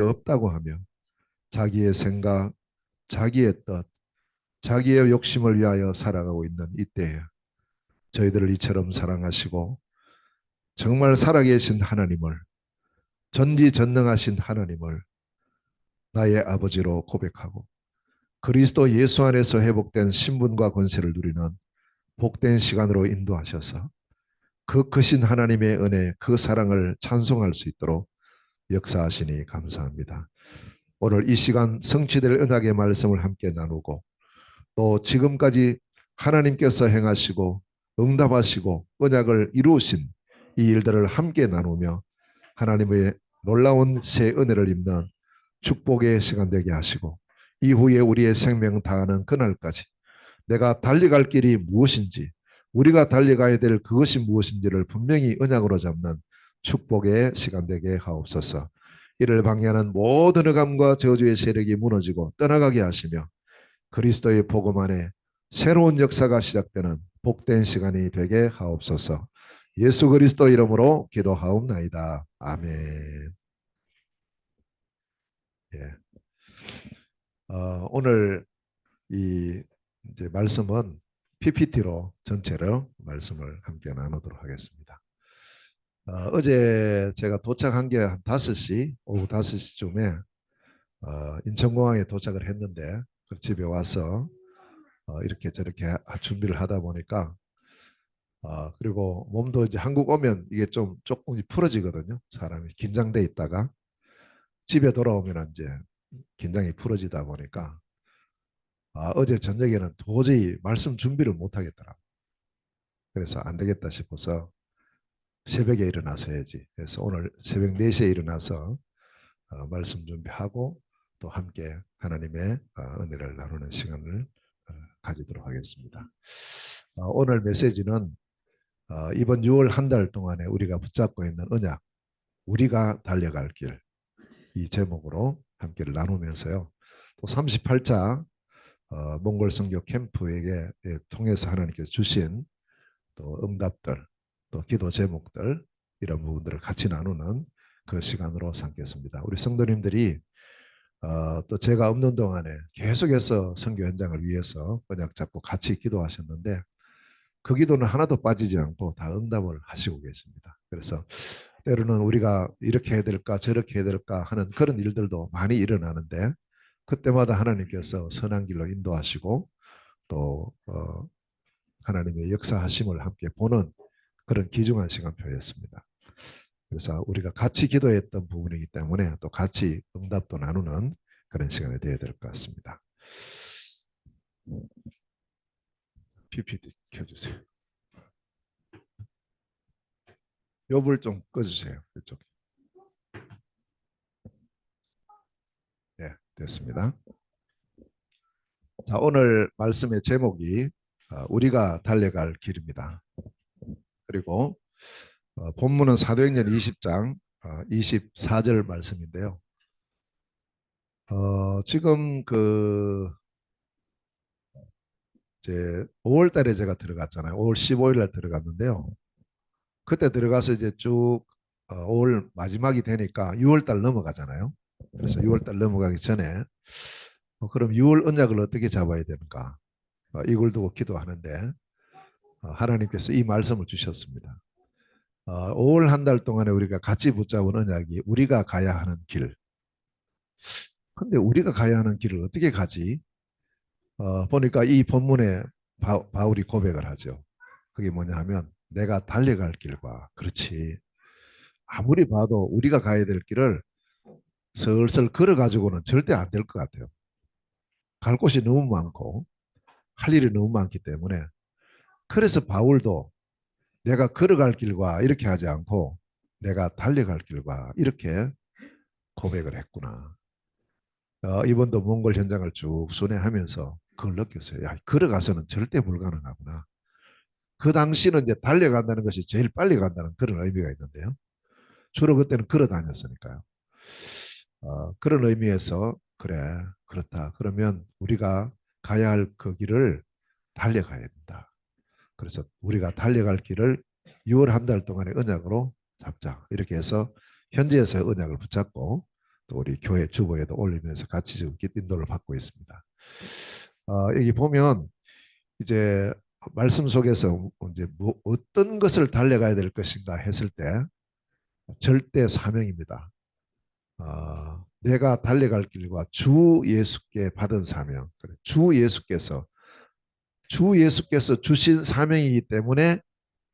없다고 하며 자기의 생각, 자기의 뜻, 자기의 욕심을 위하여 살아가고 있는 이때에 저희들을 이처럼 사랑하시고 정말 살아계신 하나님을, 전지전능하신 하나님을 나의 아버지로 고백하고 그리스도 예수 안에서 회복된 신분과 권세를 누리는 복된 시간으로 인도하셔서 그 크신 하나님의 은혜, 그 사랑을 찬송할 수 있도록 역사하시니 감사합니다. 오늘 이 시간 성취될 언약의 말씀을 함께 나누고 또 지금까지 하나님께서 행하시고 응답하시고 언약을 이루신 이 일들을 함께 나누며 하나님의 놀라운 새 은혜를 입는 축복의 시간 되게 하시고 이후에 우리의 생명 다하는 그날까지 내가 달려갈 길이 무엇인지 우리가 달려가야 될 그것이 무엇인지를 분명히 언약으로 잡는 축복의 시간 되게 하옵소서. 이를 방해하는 모든 흑암과 저주의 세력이 무너지고 떠나가게 하시며 그리스도의 복음 안에 새로운 역사가 시작되는 복된 시간이 되게 하옵소서. 예수 그리스도 이름으로 기도하옵나이다. 아멘. 예. 오늘 이 이제 말씀은 PPT로 전체로 말씀을 함께 나누도록 하겠습니다. 어제 제가 도착한 게 한 5시, 오후 5시쯤에 인천공항에 도착을 했는데 집에 와서 이렇게 저렇게 준비를 하다 보니까 그리고 몸도 이제 한국 오면 이게 좀 조금 풀어지거든요. 사람이 긴장돼 있다가 집에 돌아오면 이제 긴장이 풀어지다 보니까 어제 저녁에는 도저히 말씀 준비를 못 하겠더라고요. 그래서 안 되겠다 싶어서 새벽에 일어나서야지. 그래서 오늘 새벽 4시에 일어나서 말씀 준비하고 또 함께 하나님의 은혜를 나누는 시간을 가지도록 하겠습니다. 오늘 메시지는 이번 6월 한 달 동안에 우리가 붙잡고 있는 언약, 우리가 달려갈 길, 이 제목으로 함께를 나누면서요. 또 38차 몽골 선교 캠프에게 통해서 하나님께서 주신 또 응답들, 또 기도 제목들 이런 부분들을 같이 나누는 그 시간으로 삼겠습니다. 우리 성도님들이 또 제가 없는 동안에 계속해서 선교 현장을 위해서 언약 잡고 같이 기도하셨는데 그 기도는 하나도 빠지지 않고 다 응답을 하시고 계십니다. 그래서 때로는 우리가 이렇게 해야 될까 저렇게 해야 될까 하는 그런 일들도 많이 일어나는데 그때마다 하나님께서 선한 길로 인도하시고 또 하나님의 역사하심을 함께 보는 그런 귀중한 시간표였습니다. 그래서 우리가 같이 기도했던 부분이기 때문에 또 같이 응답도 나누는 그런 시간이 되어야 될 것 같습니다. PPT 켜주세요. 요불 좀 꺼주세요. 이쪽. 네, 됐습니다. 자, 오늘 말씀의 제목이 우리가 달려갈 길입니다. 그리고 본문은 사도행전 20장 24절 말씀인데요. 지금 이제 5월 달에 제가 들어갔잖아요. 5월 15일 날 들어갔는데요. 그때 들어가서 이제 쭉 5월 마지막이 되니까 6월 달 넘어가잖아요. 그래서 6월 달 넘어가기 전에 그럼 6월 언약을 어떻게 잡아야 되는가? 이걸 두고 기도하는데 하나님께서 이 말씀을 주셨습니다. 5월 한 달 동안에 우리가 같이 붙잡은 언약이 우리가 가야 하는 길. 근데 우리가 가야 하는 길을 어떻게 가지? 보니까 이 본문에 바울이 고백을 하죠. 그게 뭐냐 하면 내가 달려갈 길과 그렇지. 아무리 봐도 우리가 가야 될 길을 슬슬 걸어가지고는 절대 안 될 것 같아요. 갈 곳이 너무 많고 할 일이 너무 많기 때문에 그래서 바울도 내가 걸어갈 길과 이렇게 하지 않고 내가 달려갈 길과 이렇게 고백을 했구나. 이번도 몽골 현장을 쭉 순회하면서 그걸 느꼈어요. 야, 걸어가서는 절대 불가능하구나. 그 당시는 이제 달려간다는 것이 제일 빨리 간다는 그런 의미가 있는데요. 주로 그때는 걸어 다녔으니까요. 그런 의미에서 그래, 그렇다. 그러면 우리가 가야 할 그 길을 달려가야 된다. 그래서 우리가 달려갈 길을 6월 한 달 동안의 언약으로 잡자. 이렇게 해서 현지에서 언약을 붙잡고 또 우리 교회 주보에도 올리면서 같이 지금 인도를 받고 있습니다. 여기 보면 이제 말씀 속에서 이제 어떤 것을 달려가야 될 것인가 했을 때 절대 사명입니다. 내가 달려갈 길과 주 예수께 받은 사명, 주 예수께서 주신 사명이기 때문에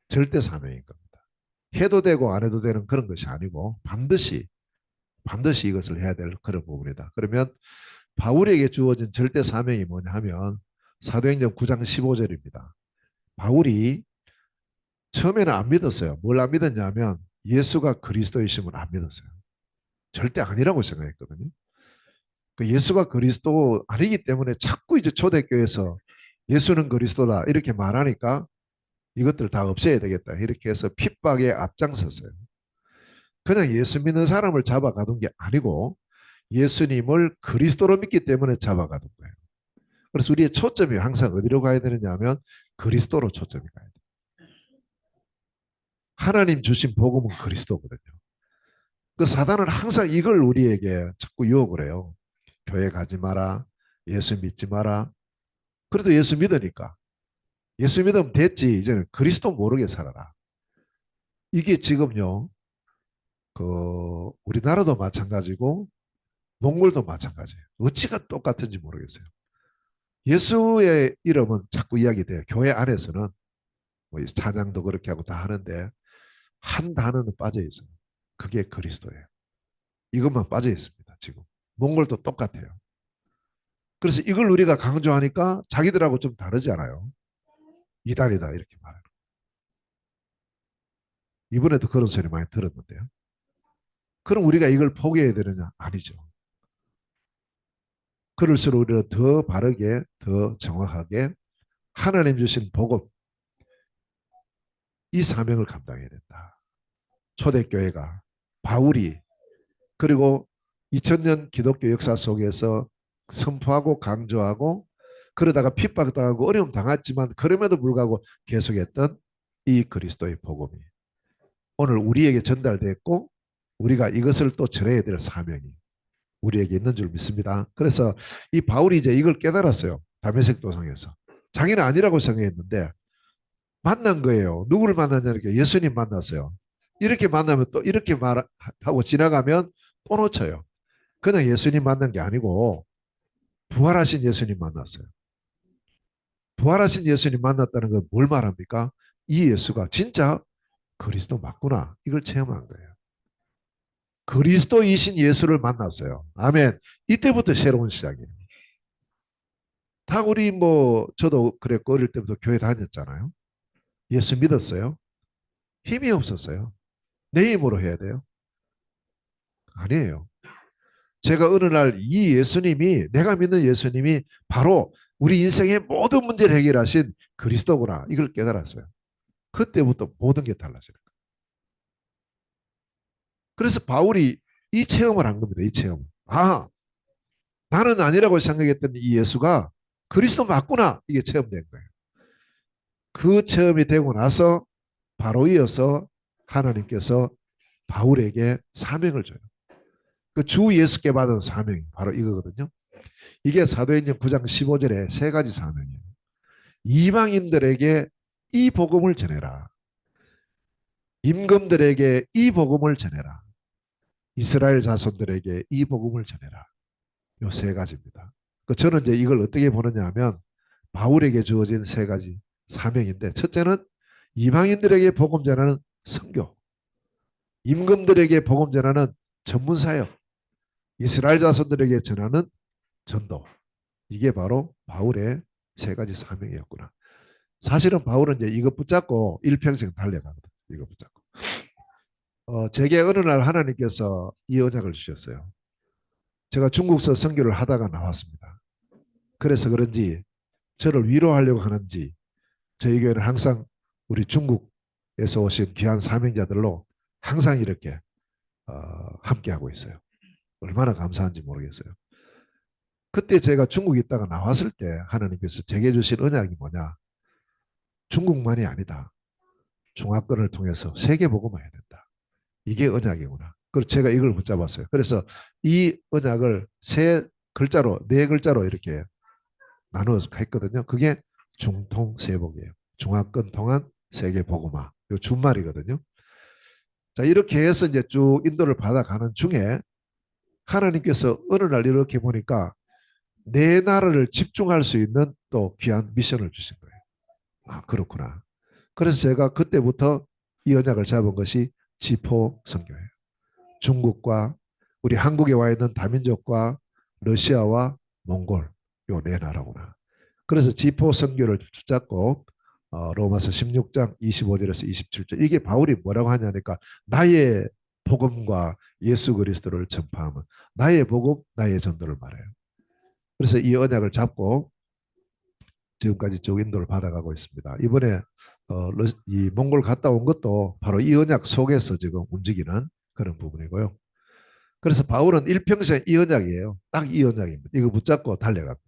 절대 사명인 겁니다. 해도 되고 안 해도 되는 그런 것이 아니고 반드시 이것을 해야 될 그런 부분이다. 그러면 바울에게 주어진 절대 사명이 뭐냐 하면 사도행전 9장 15절입니다. 바울이 처음에는 안 믿었어요. 뭘 안 믿었냐면 예수가 그리스도이심을 안 믿었어요. 절대 아니라고 생각했거든요. 그 예수가 그리스도 아니기 때문에 자꾸 이제 초대교회에서 예수는 그리스도다 이렇게 말하니까 이것들 다 없애야 되겠다 이렇게 해서 핍박에 앞장섰어요. 그냥 예수 믿는 사람을 잡아가둔 게 아니고 예수님을 그리스도로 믿기 때문에 잡아가둔 거예요. 그래서 우리의 초점이 항상 어디로 가야 되느냐 하면 그리스도로 초점이 가야 돼요. 하나님 주신 복음은 그리스도거든요. 그 사단은 항상 이걸 우리에게 자꾸 유혹을 해요. 교회 가지 마라. 예수 믿지 마라. 그래도 예수 믿으니까. 예수 믿으면 됐지. 이제는 그리스도 모르게 살아라. 이게 지금요. 우리나라도 마찬가지고 몽골도 마찬가지예요. 어찌가 똑같은지 모르겠어요. 예수의 이름은 자꾸 이야기돼요. 교회 안에서는 뭐 찬양도 그렇게 하고 다 하는데 한 단어는 빠져 있어요. 그게 그리스도예요. 이것만 빠져 있습니다. 지금 몽골도 똑같아요. 그래서 이걸 우리가 강조하니까 자기들하고 좀 다르지 않아요. 이단이다 이렇게 말해요. 이번에도 그런 소리 많이 들었는데요. 그럼 우리가 이걸 포기해야 되느냐? 아니죠. 그럴수록 우리가 더 바르게 더 정확하게 하나님 주신 복음 이 사명을 감당해야 된다. 초대교회가 바울이 그리고 2000년 기독교 역사 속에서 선포하고 강조하고 그러다가 핍박당하고 어려움 당했지만 그럼에도 불구하고 계속했던 이 그리스도의 복음이 오늘 우리에게 전달됐고 우리가 이것을 또 전해야 될 사명이 우리에게 있는 줄 믿습니다. 그래서 이 바울이 이제 이걸 깨달았어요. 다메섹 도상에서. 자기는 아니라고 생각했는데 만난 거예요. 누구를 만났냐니까 예수님 만났어요. 이렇게 만나면 또 이렇게 말하고 지나가면 또 놓쳐요. 그냥 예수님 만난 게 아니고 부활하신 예수님 만났어요. 부활하신 예수님 만났다는 건 뭘 말합니까? 이 예수가 진짜 그리스도 맞구나. 이걸 체험한 거예요. 그리스도이신 예수를 만났어요. 아멘. 이때부터 새로운 시작이에요. 다 우리 저도 그랬고 어릴 때부터 교회 다녔잖아요. 예수 믿었어요. 힘이 없었어요. 내 힘으로 해야 돼요. 아니에요. 제가 어느 날 이 예수님이 내가 믿는 예수님이 바로 우리 인생의 모든 문제를 해결하신 그리스도구나. 이걸 깨달았어요. 그때부터 모든 게 달라져요. 그래서 바울이 이 체험을 한 겁니다. 이 체험. 아, 나는 아니라고 생각했던 이 예수가 그리스도 맞구나. 이게 체험된 거예요. 그 체험이 되고 나서 바로 이어서 하나님께서 바울에게 사명을 줘요. 그 주 예수께 받은 사명이 바로 이거거든요. 이게 사도행전 9장 15절에 세 가지 사명이에요. 이방인들에게 이 복음을 전해라. 임금들에게 이 복음을 전해라. 이스라엘 자손들에게 이 복음을 전해라. 요 세 가지입니다. 저는 이제 이걸 어떻게 보느냐 하면 바울에게 주어진 세 가지 사명인데 첫째는 이방인들에게 복음 전하는 선교, 임금들에게 복음 전하는 전문 사역, 이스라엘 자손들에게 전하는 전도. 이게 바로 바울의 세 가지 사명이었구나. 사실은 바울은 이제 이것 붙잡고 일평생 달려가거든. 이것 붙잡고. 제게 어느 날 하나님께서 이 언약을 주셨어요. 제가 중국서 선교를 하다가 나왔습니다. 그래서 그런지 저를 위로하려고 하는지 저희 교회는 항상 우리 중국에서 오신 귀한 사명자들로 항상 이렇게 함께하고 있어요. 얼마나 감사한지 모르겠어요. 그때 제가 중국에 있다가 나왔을 때 하나님께서 제게 주신 언약이 뭐냐. 중국만이 아니다. 중화권을 통해서 세계복음을 해야 된다. 이게 언약이구나. 그리고 제가 이걸 붙잡았어요. 그래서 이 언약을 세 글자로, 네 글자로 이렇게 나누어서 했거든요. 그게 중통세복이에요. 중화권 통한 세계 복음화. 요 준말이거든요. 자, 이렇게 해서 이제 쭉 인도를 받아가는 중에 하나님께서 어느 날 이렇게 보니까 내 나라를 집중할 수 있는 또 귀한 미션을 주신 거예요. 아, 그렇구나. 그래서 제가 그때부터 이 언약을 잡은 것이 지포 선교예요. 중국과 우리 한국에 와 있는 다민족과 러시아와 몽골 요 네 나라구나. 그래서 지포 선교를 붙잡고 로마서 16장 25절에서 27절 이게 바울이 뭐라고 하냐니까 나의 복음과 예수 그리스도를 전파하면 나의 복음 나의 전도를 말해요. 그래서 이 언약을 잡고 지금까지 쭉 인도를 받아가고 있습니다. 이번에 이 몽골 갔다 온 것도 바로 이 언약 속에서 지금 움직이는 그런 부분이고요. 그래서 바울은 일평생 이 언약이에요. 딱 이 언약입니다. 이거 붙잡고 달려갑니다.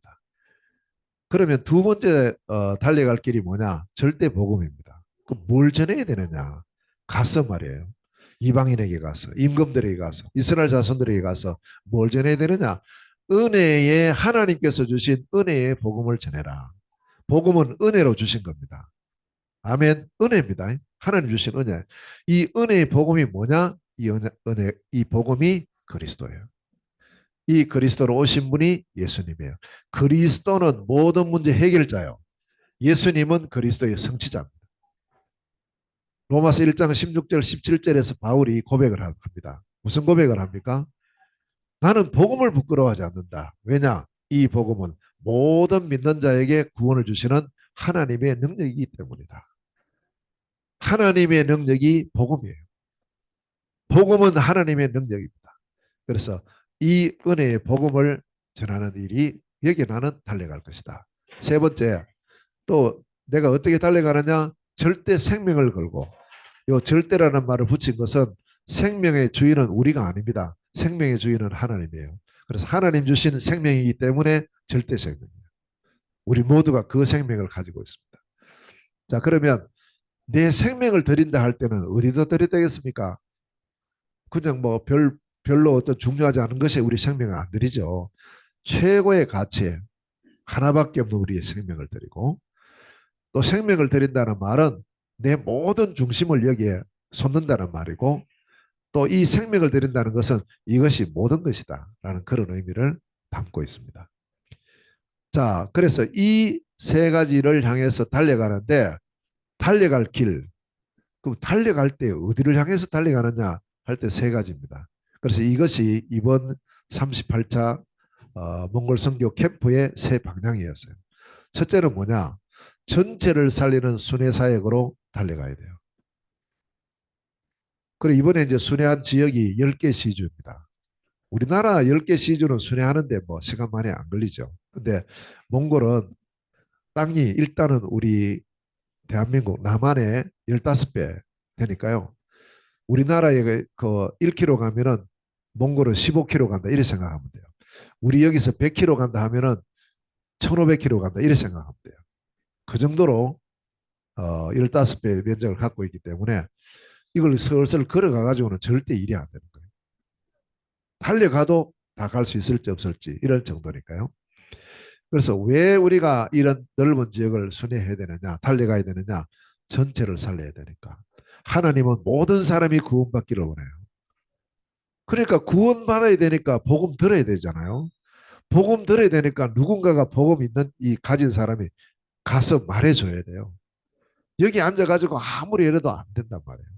그러면 두 번째 달려갈 길이 뭐냐? 절대 복음입니다. 뭘 전해야 되느냐? 가서 말이에요. 이방인에게 가서, 임금들에게 가서, 이스라엘 자손들에게 가서 뭘 전해야 되느냐? 은혜의 하나님께서 주신 은혜의 복음을 전해라. 복음은 은혜로 주신 겁니다. 아멘. 은혜입니다. 하나님 주신 은혜. 이 은혜의 복음이 뭐냐? 이 복음이 그리스도예요. 이 그리스도로 오신 분이 예수님이에요. 그리스도는 모든 문제 해결자요. 예수님은 그리스도의 성취자입니다. 로마서 1장 16절 17절에서 바울이 고백을 합니다. 무슨 고백을 합니까? 나는 복음을 부끄러워하지 않는다. 왜냐? 이 복음은 모든 믿는 자에게 구원을 주시는 하나님의 능력이기 때문이다. 하나님의 능력이 복음이에요. 복음은 하나님의 능력입니다. 그래서 이 은혜의 복음을 전하는 일이 여기 나는 달려갈 것이다. 세 번째, 또 내가 어떻게 달려가느냐? 절대 생명을 걸고 이 절대라는 말을 붙인 것은 생명의 주인은 우리가 아닙니다. 생명의 주인은 하나님이에요. 그래서 하나님 주신 생명이기 때문에 절대 생명이에요. 우리 모두가 그 생명을 가지고 있습니다. 자, 그러면 내 생명을 드린다 할 때는 어디다 드려야 되겠습니까? 그냥 뭐 별로 어떤 중요하지 않은 것에 우리 생명을 안 드리죠. 최고의 가치 하나밖에 없는 우리의 생명을 드리고 또 생명을 드린다는 말은 내 모든 중심을 여기에 쏟는다는 말이고 또 이 생명을 드린다는 것은 이것이 모든 것이다 라는 그런 의미를 담고 있습니다. 자, 그래서 이 세 가지를 향해서 달려가는데 달려갈 길, 그럼 달려갈 때 어디를 향해서 달려가느냐 할 때 세 가지입니다. 그래서 이것이 이번 38차 몽골 선교 캠프의 세 방향이었어요. 첫째는 뭐냐? 전체를 살리는 순회 사역으로 달려가야 돼요. 그리고 이번에 이제 순회한 지역이 10개 시주입니다. 우리나라 10개 시주는 순회하는데 뭐 시간 많이 안 걸리죠. 근데 몽골은 땅이 일단은 우리 대한민국 남한의 15배 되니까요. 우리나라에 그 1km 가면은 몽골은 15km 간다 이렇게 생각하면 돼요. 우리 여기서 100km 간다 하면은 1500km 간다 이렇게 생각하면 돼요. 그 정도로 15배 면적을 갖고 있기 때문에 이걸 슬슬 걸어가 가지고는 절대 일이 안 되는 거예요. 달려가도 다 갈 수 있을지 없을지 이런 정도니까요. 그래서 왜 우리가 이런 넓은 지역을 순회해야 되느냐, 달려가야 되느냐, 전체를 살려야 되니까. 하나님은 모든 사람이 구원받기를 원해요. 그러니까 구원받아야 되니까 복음 들어야 되잖아요. 복음 들어야 되니까 누군가가 복음 있는 이 가진 사람이 가서 말해줘야 돼요. 여기 앉아가지고 아무리 이래도 안 된단 말이에요.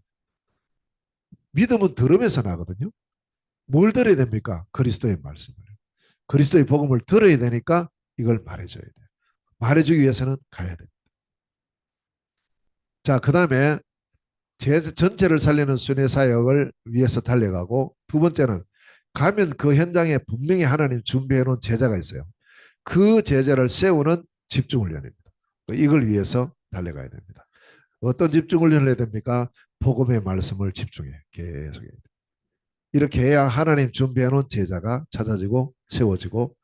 믿음은 들으면서 나거든요. 뭘 들어야 됩니까? 그리스도의 말씀을. 그리스도의 복음을 들어야 되니까 이걸 말해줘야 돼요. 말해주기 위해서는 가야 됩니다. 자, 그 다음에 전체를 살리는 순회 사역을 위해서 달려가고 두 번째는 가면 그 현장에 분명히 하나님 준비해 놓은 제자가 있어요. 그 제자를 세우는 집중훈련입니다. 이걸 위해서 달려가야 됩니다. 어떤 집중훈련을 해야 됩니까? 복음의 말씀을 집중해 계속 해야 돼요. 이렇게 해야 하나님 준비해 놓은 제자가 찾아지고 세워지고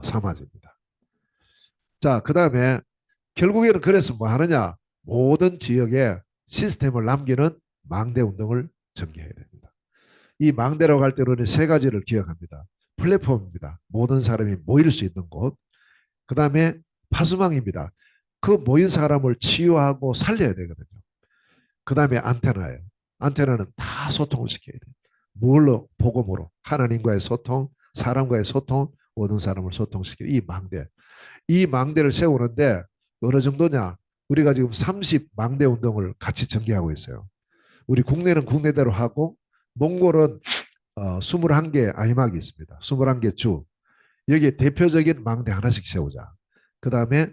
삼아집니다. 자, 그 다음에 결국에는 그래서 뭐 하느냐? 모든 지역에 시스템을 남기는 망대 운동을 전개해야 됩니다. 이 망대라고 할 때는 세 가지를 기억합니다. 플랫폼입니다. 모든 사람이 모일 수 있는 곳. 그 다음에 파수망입니다. 그 모인 사람을 치유하고 살려야 되거든요. 그 다음에 안테나예요. 안테나는 다 소통을 시켜야 돼요. 뭘로? 복음으로. 하나님과의 소통, 사람과의 소통, 모든 사람을 소통시키는 이 망대. 이 망대를 세우는데 어느 정도냐? 우리가 지금 30 망대 운동을 같이 전개하고 있어요. 우리 국내는 국내대로 하고 몽골은 21개 아이막이 있습니다. 21개 주. 여기에 대표적인 망대 하나씩 세우자. 그 다음에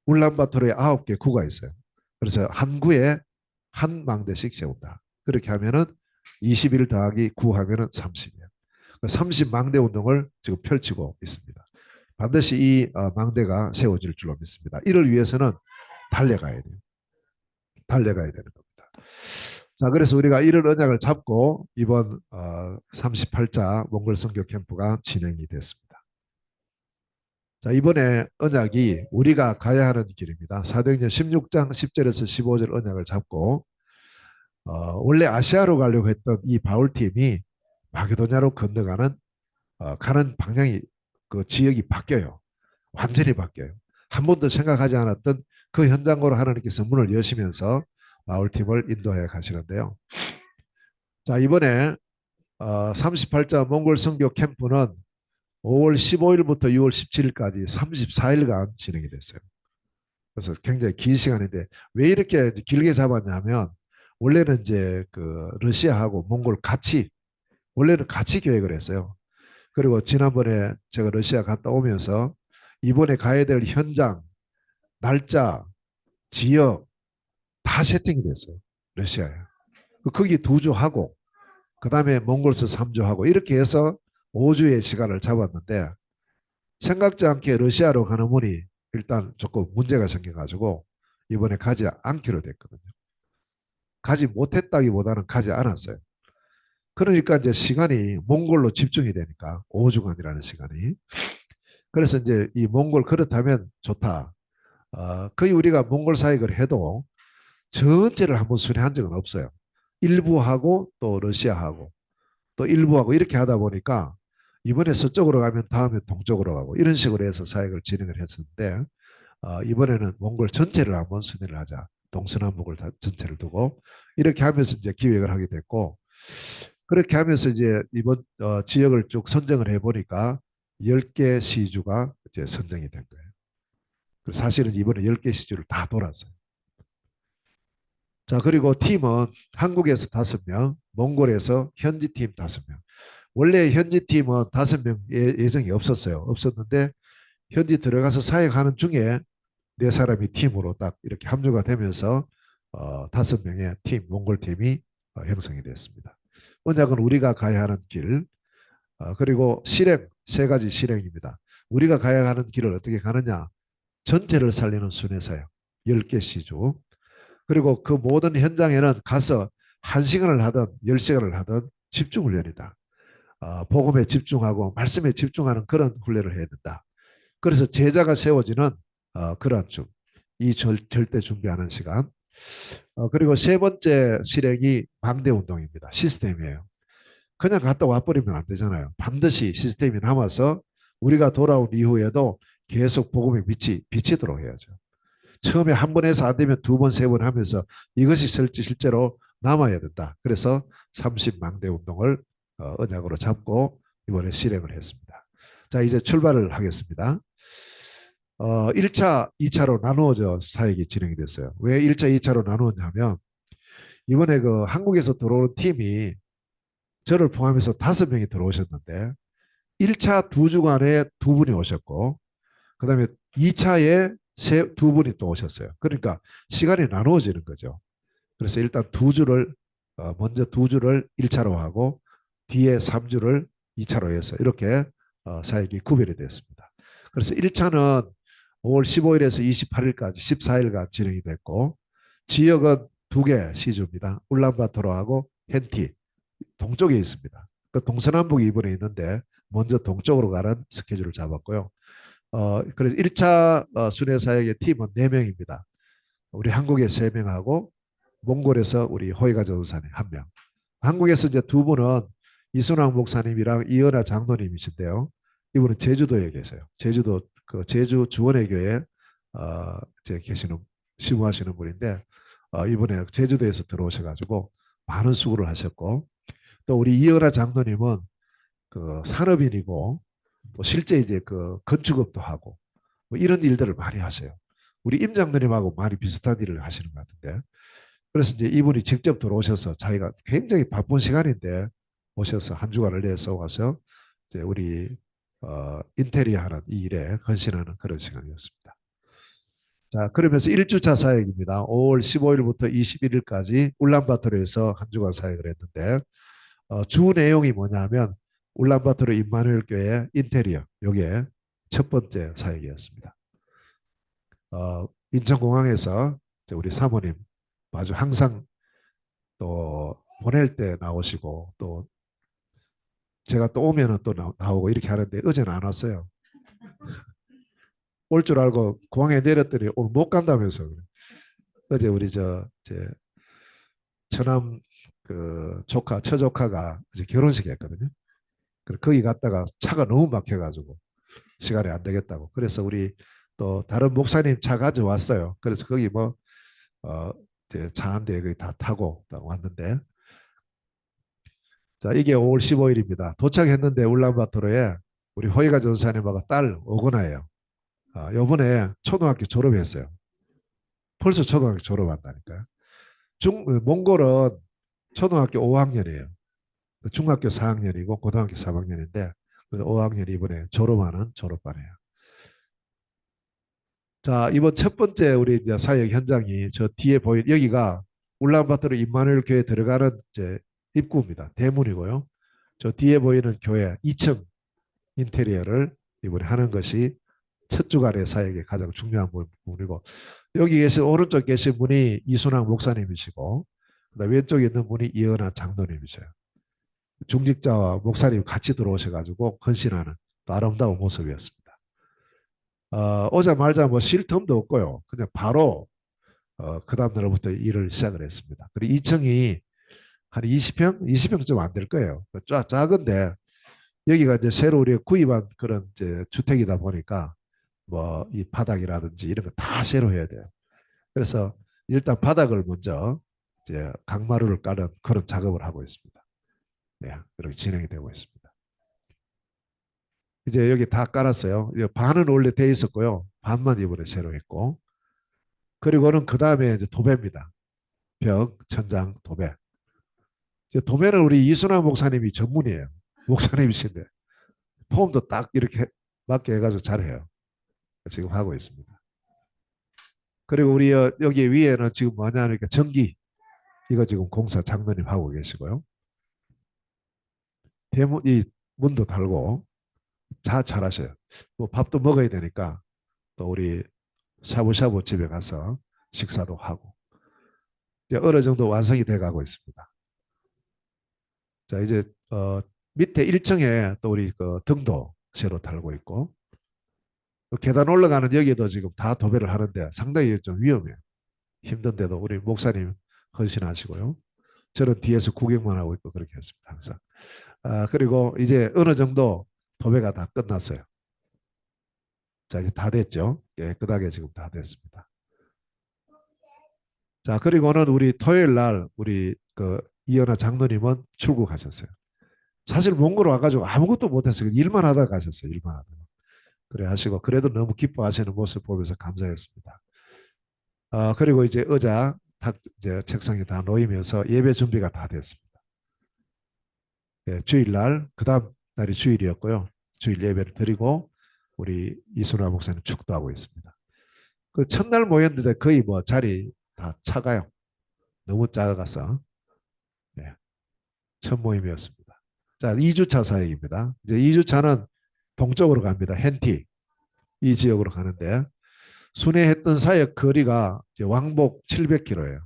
울란바토르에 9개 구가 있어요. 그래서 한 구에 한 망대씩 세운다. 그렇게 하면은 21 더하기 9 하면은 30이에요. 30 망대 운동을 지금 펼치고 있습니다. 반드시 이 망대가 세워질 줄로 믿습니다. 이를 위해서는 달려가야 돼요. 달려가야 되는 겁니다. 자, 그래서 우리가 이런 언약을 잡고 이번 38자 몽골 선교 캠프가 진행이 됐습니다. 자, 이번에 언약이 우리가 가야 하는 길입니다. 사도행전 16장 10절에서 15절 언약을 잡고 원래 아시아로 가려고 했던 이 바울팀이 마게도냐로 건너가는 가는 방향이 그 지역이 바뀌어요. 완전히 바뀌어요. 한 번도 생각하지 않았던 그 현장으로 하나님께서 문을 여시면서 바울팀을 인도해 가시는데요. 자, 이번에 38자 몽골 선교 캠프는 5월 15일부터 6월 17일까지 34일간 진행이 됐어요. 그래서 굉장히 긴 시간인데 왜 이렇게 길게 잡았냐면 원래는 이제 그 러시아하고 몽골 같이 원래는 같이 계획을 했어요. 그리고 지난번에 제가 러시아 갔다 오면서 이번에 가야 될 현장, 날짜, 지역 다 세팅이 됐어요. 러시아에. 거기 2주 하고 그다음에 몽골서 3주 하고 이렇게 해서 5주의 시간을 잡았는데 생각지 않게 러시아로 가는 분이 일단 조금 문제가 생겨가지고 이번에 가지 않기로 됐거든요. 가지 못했다기보다는 가지 않았어요. 그러니까 이제 시간이 몽골로 집중이 되니까 5주간이라는 시간이. 그래서 이제 이 몽골 그렇다면 좋다. 거의 우리가 몽골 사역을 해도 전체를 한번 순회한 적은 없어요. 일부하고 또 러시아하고 또 일부하고 이렇게 하다 보니까 이번에 서쪽으로 가면 다음에 동쪽으로 가고 이런 식으로 해서 사역을 진행을 했었는데 이번에는 몽골 전체를 한번 순회를 하자. 동서남북을 다 전체를 두고 이렇게 하면서 이제 기획을 하게 됐고 그렇게 하면서 이제 이번 지역을 쭉 선정을 해보니까 10개 시주가 이제 선정이 된 거예요. 사실은 이번에 10개 시주를 다 돌았어요. 자, 그리고 팀은 한국에서 5명, 몽골에서 현지 팀 5명. 원래 현지 팀은 5명 예정이 없었어요. 없었는데 현지 들어가서 사역하는 중에 4사람이 팀으로 딱 이렇게 합류가 되면서 5명의 팀, 몽골 팀이 형성이 됐습니다. 언약은 우리가 가야 하는 길, 그리고 실행, 3가지 실행입니다. 우리가 가야 하는 길을 어떻게 가느냐? 전체를 살리는 순회사역, 10개 시주. 그리고 그 모든 현장에는 가서 1시간을 하든 10시간을 하든 집중 훈련이다. 복음에 집중하고 말씀에 집중하는 그런 훈련을 해야 된다. 그래서 제자가 세워지는 그런 이 절대 준비하는 시간. 그리고 세 번째 실행이 망대 운동입니다. 시스템이에요. 그냥 갔다 와버리면 안 되잖아요. 반드시 시스템이 남아서 우리가 돌아온 이후에도 계속 복음의 빛이 비치도록 해야죠. 처음에 한 번 해서 안 되면 2번, 3번 하면서 이것이 실제로 남아야 된다. 그래서 30망대 운동을 언약으로 잡고 이번에 실행을 했습니다. 자, 이제 출발을 하겠습니다. 1차, 2차로 나누어져 사역이 진행이 됐어요. 왜 1차, 2차로 나누었냐면 이번에 그 한국에서 들어오는 팀이 저를 포함해서 5명이 들어오셨는데 1차 2주간에 2분이 오셨고 그다음에 2차에 2분이 또 오셨어요. 그러니까 시간이 나누어지는 거죠. 그래서 일단 2주를 먼저 2주를 1차로 하고 뒤에 3주를 2차로 해서 이렇게 사역이 구별이 됐습니다. 그래서 1차는 5월 15일에서 28일까지 14일간 진행이 됐고 지역은 2개 시주입니다. 울란바토르하고 hen티 동쪽에 있습니다. 그 동서남북이 이번에 있는데 먼저 동쪽으로 가는 스케줄을 잡았고요. 그래서 1차 순회 사역의 팀은 4명입니다. 우리 한국에 3명하고 몽골에서 우리 호이가 전사님 1명. 한국에서 이제 2분은 이순왕 목사님이랑 이은하 장로님이신데요. 이분은 제주도에 계세요. 제주도 그 제주 주원의 교회 이제 계시는 시무하시는 분인데 이번에 제주도에서 들어오셔가지고 많은 수고를 하셨고 또 우리 이은하 장로님은 그 산업인이고 또 실제 이제 그 건축업도 하고 뭐 이런 일들을 많이 하세요. 우리 임 장로님하고 많이 비슷한 일을 하시는 것 같은데 그래서 이제 이분이 직접 들어오셔서 자기가 굉장히 바쁜 시간인데 오셔서 한 주간을 내서 와서 이제 우리 인테리어 하는 이 일에 헌신하는 그런 시간이었습니다. 자, 그러면서 1주차 사역입니다. 5월 15일부터 21일까지 울란바토르에서 한 주간 사역을 했는데 주 내용이 뭐냐면 울란바토르 임마누엘 교회 인테리어 요게 첫 번째 사역이었습니다. 인천공항에서 우리 사모님 아주 항상 또 보낼 때 나오시고 또 제가 또 오면은 또 나오고 이렇게 하는데 어제는 안 왔어요. 올 줄 알고 공항에 내렸더니 오늘 못 간다면서 그래. 어제 우리 제 처남 그 조카 처조카가 이제 결혼식 했거든요. 그래서 거기 갔다가 차가 너무 막혀가지고 시간이 안 되겠다고. 그래서 우리 또 다른 목사님 차 가져왔어요. 그래서 거기 뭐 어, 이제 차 한 대 거기 다 타고 딱 왔는데 자 이게 5월 15일입니다. 도착했는데 울란바토르에 우리 호이가 전사님하고 딸 오거나예요. 요번에 초등학교 졸업했어요. 벌써 초등학교 졸업한다니까요. 몽골은 초등학교 5학년이에요. 중학교 4학년이고 고등학교 3학년인데 5학년 이번에 졸업하는 졸업반이에요. 자, 이번 첫 번째 우리 이제 사역 현장이 저 뒤에 보인 여기가 울란바토르 임마누엘 교회 들어가는 이제 입구입니다. 대문이고요. 저 뒤에 보이는 교회 2층 인테리어를 이번에 하는 것이 첫 주간의 사역의 가장 중요한 부분이고 여기 계신 오른쪽 계신 분이 이순왕 목사님이시고 그다음 왼쪽에 있는 분이 이은하 장로님이세요. 중직자와 목사님 같이 들어오셔가지고 헌신하는 또 아름다운 모습이었습니다. 오자마자 뭐 쉴 틈도 없고요. 그냥 바로 그 다음 날부터 일을 시작을 했습니다. 그리고 2층이 한 20평? 20평 좀 안 될 거예요. 작은데 여기가 이제 새로 우리가 구입한 그런 이제 주택이다 보니까 뭐 이 바닥이라든지 이런 거 다 새로 해야 돼요. 그래서 일단 바닥을 먼저 이제 강마루를 깔은 그런 작업을 하고 있습니다. 네, 그렇게 진행이 되고 있습니다. 이제 여기 다 깔았어요. 반은 원래 돼 있었고요. 반만 이번에 새로 했고 그리고는 그 다음에 이제 도배입니다. 벽, 천장, 도배. 이제 도배는 우리 이순환 목사님이 전문이에요. 목사님이신데 폼도 딱 이렇게 맞게 해가지고 잘해요. 지금 하고 있습니다. 그리고 우리 여기 위에는 지금 뭐냐 하니까 전기 이거 지금 공사 장로님 하고 계시고요. 대문 이 문도 달고 잘하셔요. 뭐 밥도 먹어야 되니까 또 우리 샤브샤브 집에 가서 식사도 하고 이제 어느 정도 완성이 돼 가고 있습니다. 자 이제 밑에 1층에 또 우리 그 등도 새로 달고 있고 계단 올라가는 여기도 지금 다 도배를 하는데 상당히 좀 위험해요. 힘든데도 우리 목사님 헌신하시고요. 저는 뒤에서 구경만 하고 있고 그렇게 했습니다. 항상. 그리고 이제 어느 정도 도배가 다 끝났어요. 자, 이제 다 됐죠. 깨끗하게 지금 다 됐습니다. 자, 그리고는 우리 토요일 날 우리 그 이현아 장로님은 출국하셨어요. 사실 몽골 와가지고 아무것도 못했어요. 일만 하다 가셨어요. 일만 하다. 그래 하시고 그래도 너무 기뻐하시는 모습 보면서 감사했습니다. 그리고 이제 의자 탁 이제 책상에 다 놓이면서 예배 준비가 다 됐습니다. 예, 주일날 그다음 날이 주일이었고요. 주일 예배를 드리고 우리 이순화 목사님 축도하고 있습니다. 그 첫날 모였는데 거의 뭐 자리 다 차가요. 너무 작아서 네, 첫 모임이었습니다. 자, 2주차 사역입니다. 이제 2주차는 동쪽으로 갑니다. hen티 이 지역으로 가는데 순회했던 사역 거리가 이제 왕복 700km예요.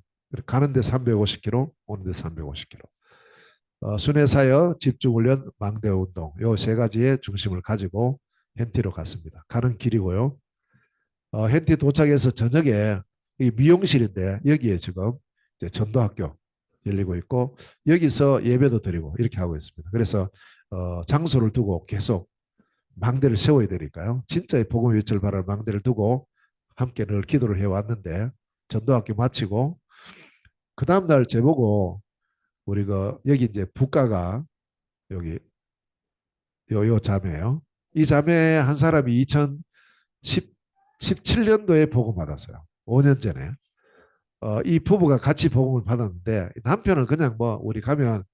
가는데 350km, 오는데 350km. 순회 사역, 집중훈련, 망대 운동 요 세 가지의 중심을 가지고 hen티로 갔습니다. 가는 길이고요. hen티 도착해서 저녁에 이 미용실인데 여기에 지금 이제 전도학교 열리고 있고 여기서 예배도 드리고 이렇게 하고 있습니다. 그래서 장소를 두고 계속 망대를 세워야 되니까요. 진짜의 복음 위치를 바라는 망대를 두고 함께 늘 기도를 해왔는데 전도학교 마치고 그 다음날 제보고 우리가 여기 이제 북가가 여기 요 자매예요. 이 자매 한 사람이 2017년도에 복음 받았어요. 5년 전에. 이 부부가 같이 복음을 받았는데 남편은 그냥 뭐 우리 가면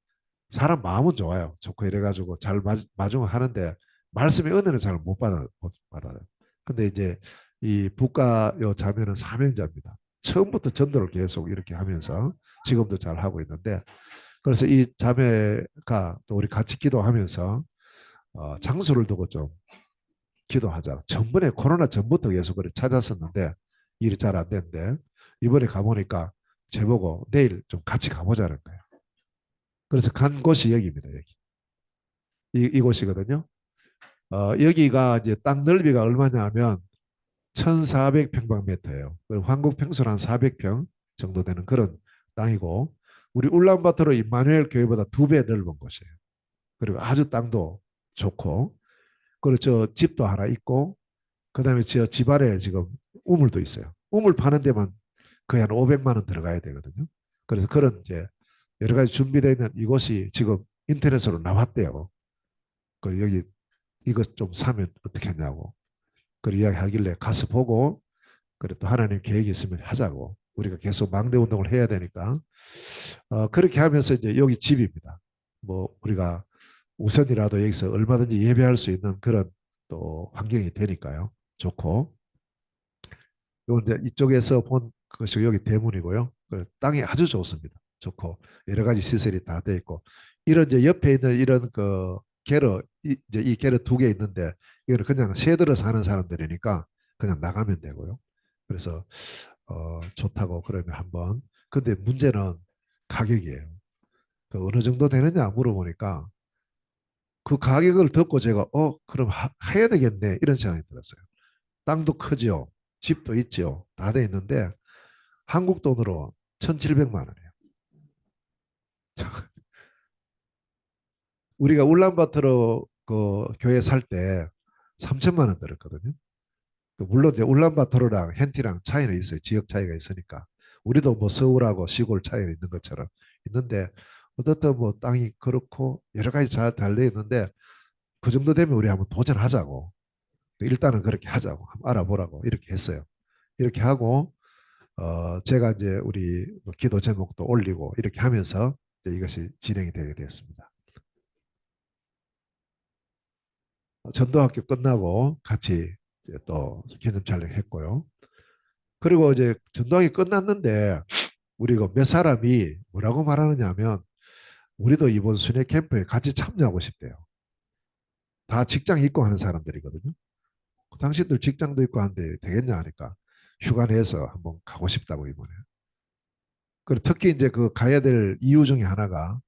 사람 마음은 좋아요. 좋고 이래가지고 잘 마중을 하는데 말씀의 은혜는 잘 못 받아요. 근데 이제 이 북가 요 자매는 사명자입니다. 처음부터 전도를 계속 이렇게 하면서 지금도 잘 하고 있는데 그래서 이 자매가 또 우리 같이 기도하면서 장소를 두고 좀 기도하자. 전번에 코로나 전부터 계속 그래 찾았었는데 일이 잘 안 됐는데 이번에 가보니까 제보고 내일 좀 같이 가보자는 거예요. 그래서 간 곳이 여기입니다. 여기. 이곳이거든요. 여기가 이제 땅 넓이가 얼마냐 하면 1400평방미터예요. 한국 평수로 한 400평 정도 되는 그런 땅이고 우리 울란바토르 임마누엘 교회보다 2배 넓은 곳이에요. 그리고 아주 땅도 좋고 그리고 저 집도 하나 있고 그다음에 저 집안에 지금 우물도 있어요. 우물 파는 데만 거의 한 500만 원 들어가야 되거든요. 그래서 그런 이제 여러 가지 준비되어 있는 이곳이 지금 인터넷으로 나왔대요. 그 여기 이것 좀 사면 어떻게 하냐고. 그 이야기하길래 가서 보고 그래 또 하나님 계획이 있으면 하자고. 우리가 계속 망대 운동을 해야 되니까 그렇게 하면서 이제 여기 집입니다. 뭐 우리가 우선이라도 여기서 얼마든지 예배할 수 있는 그런 또 환경이 되니까요. 좋고 요 이제 이쪽에서 본 것이 여기 대문이고요. 땅이 아주 좋습니다. 좋고 여러 가지 시설이 다 돼 있고 이런 이제 옆에 있는 이런 그 게러 이제 이 게러 2개 있는데 이거는 그냥 새들어 사는 사람들이니까 그냥 나가면 되고요. 그래서 좋다고 그러면 한번 근데 문제는 가격이에요. 그 어느 정도 되느냐 물어보니까 그 가격을 듣고 제가 그럼 해야 되겠네 이런 생각이 들었어요. 땅도 크죠. 집도 있죠. 다 돼 있는데 한국 돈으로 1,700만 원이에요. 우리가 울란바토르 그 교회 살 때 3천만 원 들었거든요. 물론 이제 울란바토르랑 hen티랑 차이는 있어요. 지역 차이가 있으니까. 우리도 뭐 서울하고 시골 차이는 있는 것처럼 있는데 어떻든 뭐 땅이 그렇고 여러 가지 잘 달려 있는데 그 정도 되면 우리 한번 도전하자고. 일단은 그렇게 하자고. 한번 알아보라고 이렇게 했어요. 이렇게 하고 제가 이제 우리 뭐 기도 제목도 올리고 이렇게 하면서 이제 이것이 진행이 되게 되었습니다. 전도학교 끝나고 같이 이제 또 기념 촬영했고요. 그리고 이제 전도학이 끝났는데 우리가 몇 사람이 뭐라고 말하느냐면 우리도 이번 순회 캠프에 같이 참여하고 싶대요. 다 직장 있고 하는 사람들이거든요. 당신들 직장도 있고 하는데 되겠냐 하니까 휴가 내서 한번 가고 싶다고 이번에. 그리고 특히 이제 그 가야 될 이유 중에 하나가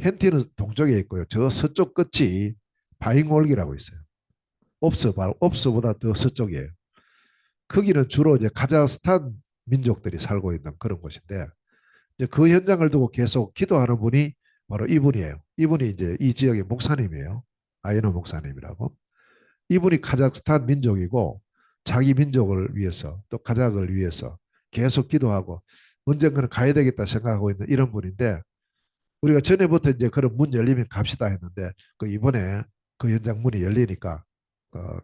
hen티는 동쪽에 있고요. 저 서쪽 끝이 바잉올기라고 있어요. 바로 옵스보다 더 서쪽이에요. 거기는 주로 이제 카자흐스탄 민족들이 살고 있는 그런 곳인데 이제 그 현장을 두고 계속 기도하는 분이 바로 이분이에요. 이분이 이제 이 지역의 목사님이에요. 아이노 목사님이라고. 이분이 카자흐스탄 민족이고 자기 민족을 위해서 또 카자흐를 위해서 계속 기도하고 언젠가는 가야 되겠다 생각하고 있는 이런 분인데 우리가 전에부터 이제 그런 문 열리면 갑시다 했는데 그 이번에 그 현장 문이 열리니까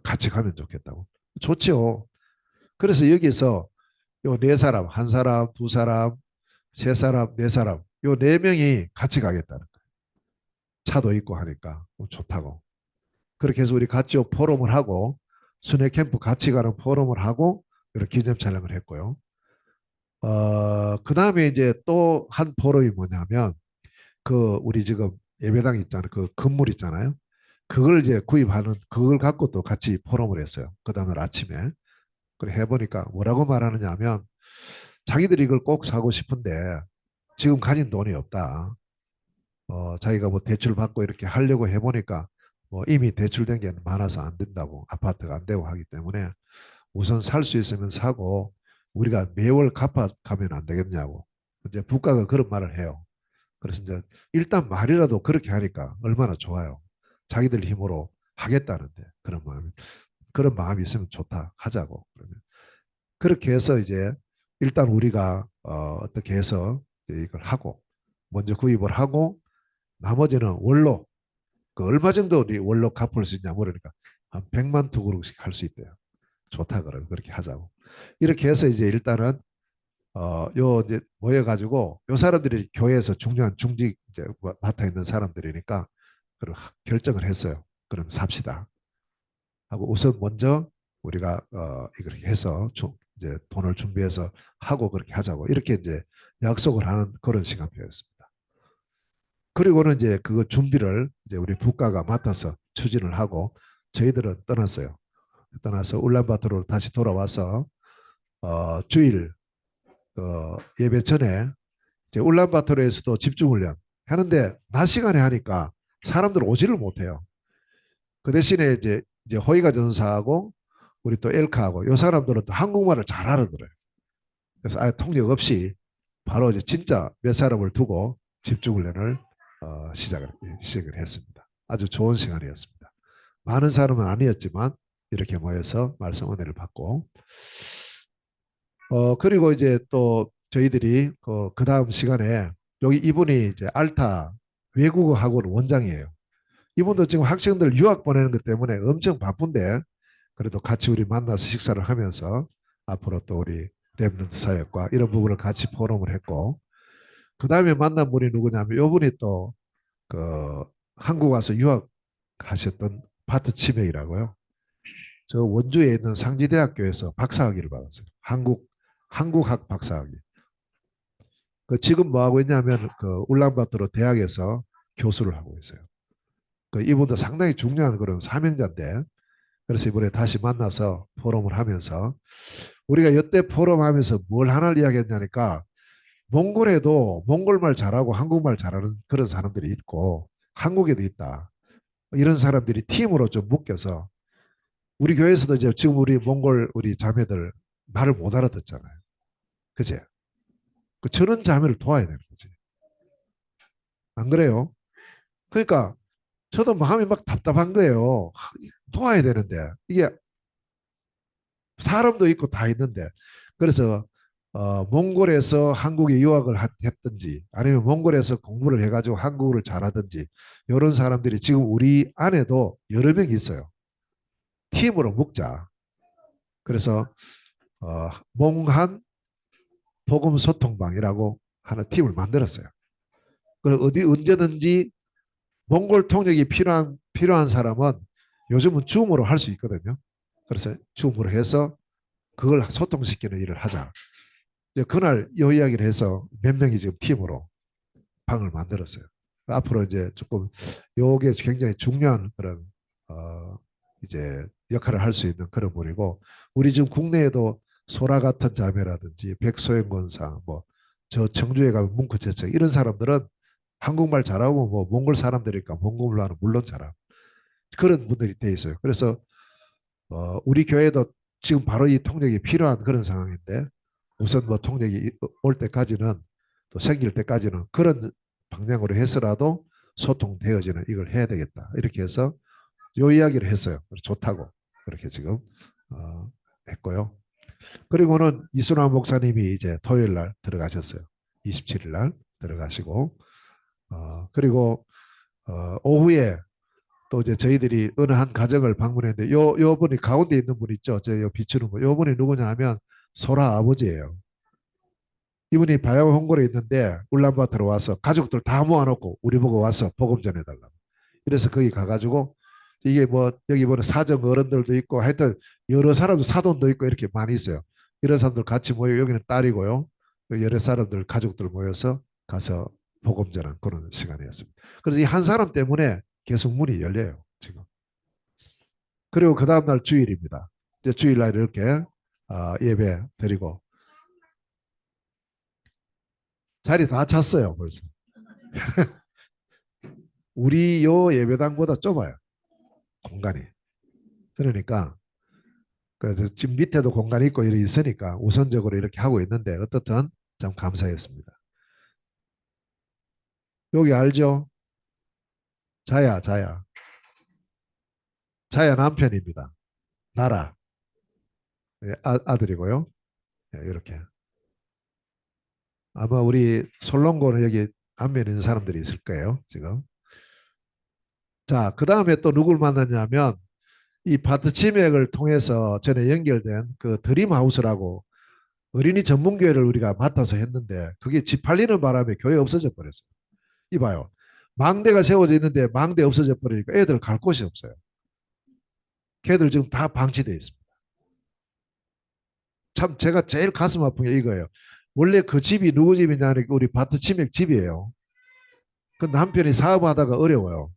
같이 가면 좋겠다고. 좋죠. 그래서 여기서 요 네 사람, 한 사람, 두 사람, 세 사람, 네 사람, 요 네 명이 같이 가겠다는 거예요. 차도 있고 하니까 좋다고. 그렇게 해서 우리 같이 포럼을 하고 순회 캠프 같이 가는 포럼을 하고 이렇게 기념 촬영을 했고요. 그 다음에 이제 또 한 포럼이 뭐냐면 그 우리 지금 예배당 있잖아요. 그 건물 있잖아요. 그걸 이제 구입하는 그걸 갖고 또 같이 포럼을 했어요. 그 다음날 아침에. 그래 해보니까 뭐라고 말하느냐 하면 자기들이 이걸 꼭 사고 싶은데 지금 가진 돈이 없다. 자기가 뭐 대출 받고 이렇게 하려고 해보니까 뭐 이미 대출된 게 많아서 안 된다고 아파트가 안 되고 하기 때문에 우선 살 수 있으면 사고 우리가 매월 갚아가면 안 되겠냐고 이제 국가가 그런 말을 해요. 그래서 이제 일단 말이라도 그렇게 하니까 얼마나 좋아요. 자기들 힘으로 하겠다는데 그런 마음이 있으면 좋다 하자고. 그러면 그렇게 해서 이제 일단 우리가 어떻게 해서 이걸 하고 먼저 구입을 하고 나머지는 원로 그 얼마 정도 우리 원로 갚을 수 있냐 물으니까 한 100만 투구씩 할 수 있대요. 좋다 그러면 그렇게 하자고. 이렇게 해서 이제 일단은 요 이제 모여가지고 요 사람들이 교회에서 중요한 중직 이제 맡아 있는 사람들이니까 그럼 결정을 했어요. 그럼 삽시다 하고 우선 먼저 우리가 이렇게 해서 이제 돈을 준비해서 하고 그렇게 하자고 이렇게 이제 약속을 하는 그런 시간표였습니다. 그리고는 이제 그거 준비를 이제 우리 국가가 맡아서 추진을 하고 저희들은 떠났어요. 떠나서 울란바토르로 다시 돌아와서 주일 예배 전에 이제 울란바토르에서도 집중훈련 하는데 낮 시간에 하니까 사람들 오지를 못해요. 그 대신에 이제 호이가 전사하고 우리 또 엘카하고 요 사람들은 또 한국말을 잘 알아들어요. 그래서 아예 통역 없이 바로 이제 진짜 몇 사람을 두고 집중훈련을 시작을 했습니다. 아주 좋은 시간이었습니다. 많은 사람은 아니었지만 이렇게 모여서 말씀 은혜를 받고 그리고 이제 또 저희들이 그 다음 시간에 여기 이분이 이제 알타 외국어 학원 원장이에요. 이분도 지금 학생들 유학 보내는 것 때문에 엄청 바쁜데 그래도 같이 우리 만나서 식사를 하면서 앞으로 또 우리 랩런트 사역과 이런 부분을 같이 포럼을 했고 그 다음에 만난 분이 누구냐면 이분이 또 그 한국 와서 유학하셨던 바트 치맥이라고요. 저 원주에 있는 상지대학교에서 박사학위를 받았어요. 한국학 박사학위. 그 지금 뭐 하고 있냐면 그 울란바토르 대학에서 교수를 하고 있어요. 그 이분도 상당히 중요한 그런 사명자인데 그래서 이번에 다시 만나서 포럼을 하면서 우리가 이때 포럼하면서 뭘 하나 이야기했냐니까 몽골에도 몽골말 잘하고 한국말 잘하는 그런 사람들이 있고 한국에도 있다. 이런 사람들이 팀으로 좀 묶여서 우리 교회에서도 이제 지금 우리 몽골 우리 자매들 말을 못 알아듣잖아요. 그제? 그 저런 자매를 도와야 되는 거지. 안 그래요? 그러니까 저도 마음이 막 답답한 거예요. 도와야 되는데 이게 사람도 있고 다 있는데 그래서 몽골에서 한국에 유학을 했든지 아니면 몽골에서 공부를 해가지고 한국어를 잘하든지 이런 사람들이 지금 우리 안에도 여러 명 있어요. 팀으로 묶자. 그래서 몽한 복음 소통방이라고 하는 팀을 만들었어요. 그 어디 언제든지 몽골 통역이 필요한 사람은 요즘은 줌으로 할 수 있거든요. 그래서 줌으로 해서 그걸 소통시키는 일을 하자. 이제 그날 이 이야기를 해서 몇 명이 지금 팀으로 방을 만들었어요. 앞으로 이제 조금 요게 굉장히 중요한 그런 이제 역할을 할 수 있는 그런 분이고 우리 지금 국내에도 소라 같은 자매라든지 백소영 권사 뭐저 청주에 가면 뭉크제청 이런 사람들은 한국말 잘하고 뭐 몽골 사람들이니까 몽골말은 물론 잘하고 그런 분들이 돼 있어요. 그래서 우리 교회도 지금 바로 이 통역이 필요한 그런 상황인데 우선 뭐 통역이 올 때까지는 또 생길 때까지는 그런 방향으로 해서라도 소통되어지는 이걸 해야 되겠다. 이렇게 해서 요 이야기를 했어요. 좋다고 그렇게 지금 어, 했고요. 그리고는 이순환 목사님이 이제 토요일 날 들어가셨어요. 27일 날 들어가시고 그리고 오후에 또 이제 저희들이 어느 한 가정을 방문했는데 요 분이 가운데 있는 분 있죠. 저 요 비추는 분. 요 분이 누구냐 하면 소라 아버지예요. 이분이 바야흐 홍보에 있는데 울란바토르 와서 가족들 다 모아놓고 우리 보고 와서 복음 전해달라고. 그래서 거기 가가지고 이게 뭐 여기 보면 사정 어른들도 있고 하여튼 여러 사람들 사돈도 있고 이렇게 많이 있어요. 이런 사람들 같이 모여 여기는 딸이고요. 여러 사람들 가족들 모여서 가서 복음 전한 그런 시간이었습니다. 그래서 이 한 사람 때문에 계속 문이 열려요 지금. 그리고 그 다음날 주일입니다. 이제 주일날 이렇게 예배 드리고 자리 다 찼어요 벌써. 우리 요 예배당보다 좁아요 공간이. 그러니까 그 지금 밑에도 공간이 있고 이렇게 있으니까 우선적으로 이렇게 하고 있는데 어떻든 참 감사했습니다. 여기 알죠? 자야, 자야. 자야 남편입니다. 나라. 예, 아들이고요. 예, 이렇게. 아마 우리 솔롱고는 여기 안면에 있는 사람들이 있을 거예요, 지금. 자, 그 다음에 또 누굴 만났냐면 이 파트 치맥을 통해서 전에 연결된 그 드림하우스라고 어린이 전문교회를 우리가 맡아서 했는데 그게 집 팔리는 바람에 교회 없어져 버렸어요. 이봐요. 망대가 세워져 있는데 망대 없어져 버리니까 애들 갈 곳이 없어요. 걔들 지금 다 방치돼 있습니다. 참 제가 제일 가슴 아픈 게 이거예요. 원래 그 집이 누구 집이냐는 우리 바트 치맥 집이에요. 그 남편이 사업하다가 어려워요.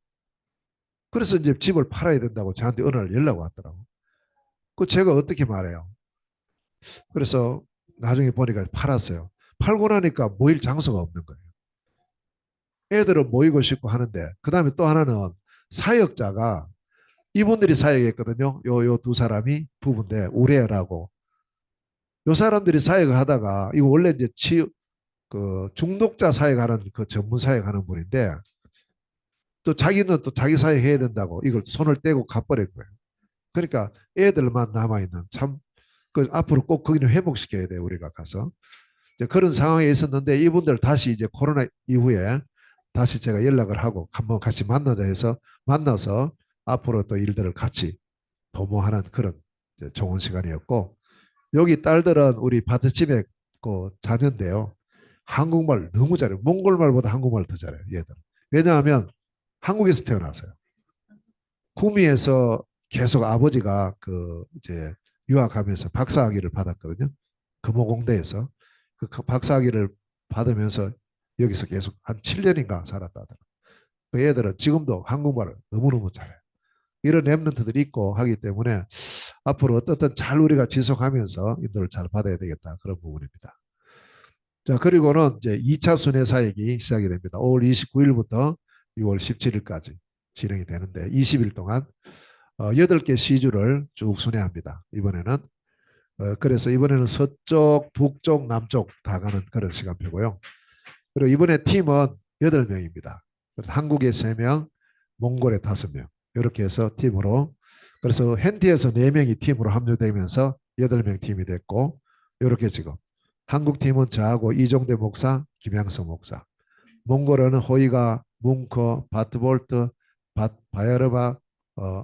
그래서 이제 집을 팔아야 된다고 저한테 어느 날 연락 왔더라고. 그 제가 어떻게 말해요? 그래서 나중에 보니까 팔았어요. 팔고 나니까 모일 장소가 없는 거예요. 애들은 모이고 싶고 하는데 그다음에 또 하나는 사역자가 이분들이 사역했거든요. 요 두 사람이 부부인데 우레라고 요 사람들이 사역을 하다가 이거 원래 이제 그 중독자 사역하는 그 전문 사역하는 분인데 또 자기는 또 자기 사역해야 된다고 이걸 손을 떼고 가버린 거예요. 그러니까 애들만 남아 있는 참 그 앞으로 꼭 거기는 회복시켜야 돼요. 우리가 가서 이제 그런 상황에 있었는데 이분들 다시 이제 코로나 이후에 다시 제가 연락을 하고 한번 같이 만나자 해서 만나서 앞으로 또 일들을 같이 도모하는 그런 좋은 시간이었고 여기 딸들은 우리 바트집의 그 자녀인데요. 한국말 너무 잘해요. 몽골말보다 한국말 더 잘해요. 얘들. 왜냐하면 한국에서 태어났어요. 구미에서 계속 아버지가 그 이제 유학하면서 박사학위를 받았거든요. 금호공대에서 그 박사학위를 받으면서 여기서 계속 한 7년인가 살았다더라고요. 그 애들은 지금도 한국말을 너무너무 잘해요. 이런 랩런트들이 있고 하기 때문에 앞으로 어떻든 잘 우리가 지속하면서 인도를 잘 받아야 되겠다. 그런 부분입니다. 자, 그리고는 이제 2차 순회 사역이 시작이 됩니다. 5월 29일부터 6월 17일까지 진행이 되는데 20일 동안 8개 시주를 쭉 순회합니다. 이번에는 그래서 이번에는 서쪽, 북쪽, 남쪽 다 가는 그런 시간표고요. 그리고 이번에 팀은 8명입니다. 한국에 3명, 몽골에 5명. 이렇게 해서 팀으로 그래서 hen티에서 4명이 팀으로 합류되면서 8명 팀이 됐고 이렇게 지금 한국 팀은 저하고 이종대 목사, 김양성 목사, 몽골어는 호이가, 뭉커, 바트볼트, 바야르바,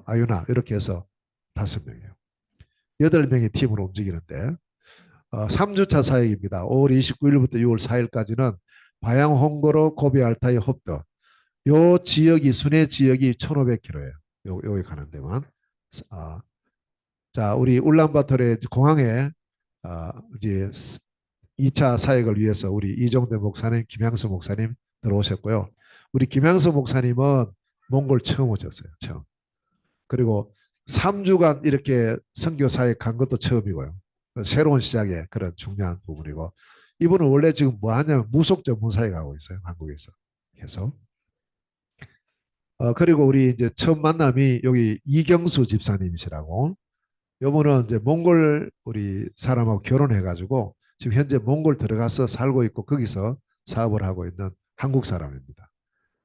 아유나 이렇게 해서 5명이에요. 8명의 팀으로 움직이는데 3주차 사역입니다. 5월 29일부터 6월 4일까지는 바양 홍고로 고비 알타이 홉더 요 지역이 순회 지역이 1,500km예요. 여기 가는 데만. 아, 자, 우리 울란바토르 공항에 이제 2차 사역을 위해서 우리 이종대 목사님, 김양수 목사님 들어오셨고요. 우리 김양수 목사님은 몽골 처음 오셨어요. 처음. 그리고 3주간 이렇게 선교 사역 간 것도 처음이고요. 새로운 시작의 그런 중요한 부분이고 이분은 원래 지금 뭐 하냐면 무속 전문 사역하고 있어요. 한국에서 계속. 그리고 우리 이제 처음 만남이 여기 이경수 집사님이시라고. 요분은 이제 몽골 우리 사람하고 결혼해가지고 지금 현재 몽골 들어가서 살고 있고 거기서 사업을 하고 있는 한국 사람입니다.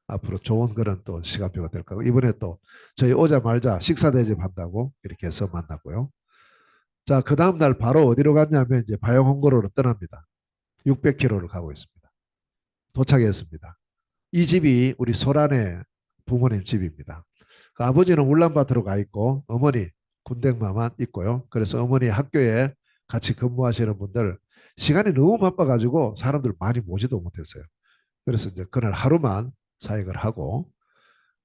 앞으로 좋은 그런 또 시간표가 될 거고 이번에 또 저희 오자마자 식사 대접한다고 이렇게 해서 만났고요. 자, 그 다음 날 바로 어디로 갔냐면 이제 바영 홍고로로 떠납니다. 600km를 가고 있습니다. 도착했습니다. 이 집이 우리 소란의 부모님 집입니다. 그 아버지는 울란바토르 가 있고 어머니 군댕마만 있고요. 그래서 어머니 학교에 같이 근무하시는 분들 시간이 너무 바빠가지고 사람들 많이 모지도 못했어요. 그래서 이제 그날 하루만 사역을 하고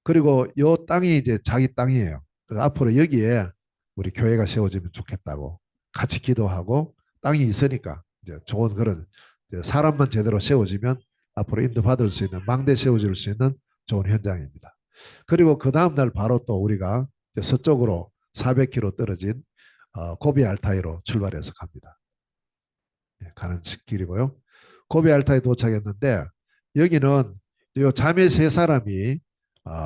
그리고 요 땅이 이제 자기 땅이에요. 그래서 앞으로 여기에 우리 교회가 세워지면 좋겠다고 같이 기도하고 땅이 있으니까 이제 좋은 그런 사람만 제대로 세워지면 앞으로 인도받을 수 있는 망대 세워질 수 있는 좋은 현장입니다. 그리고 그 다음 날 바로 또 우리가 서쪽으로 400km 떨어진 고비 알타이로 출발해서 갑니다. 가는 길이고요. 고비 알타이 도착했는데 여기는 요 자매 세 사람이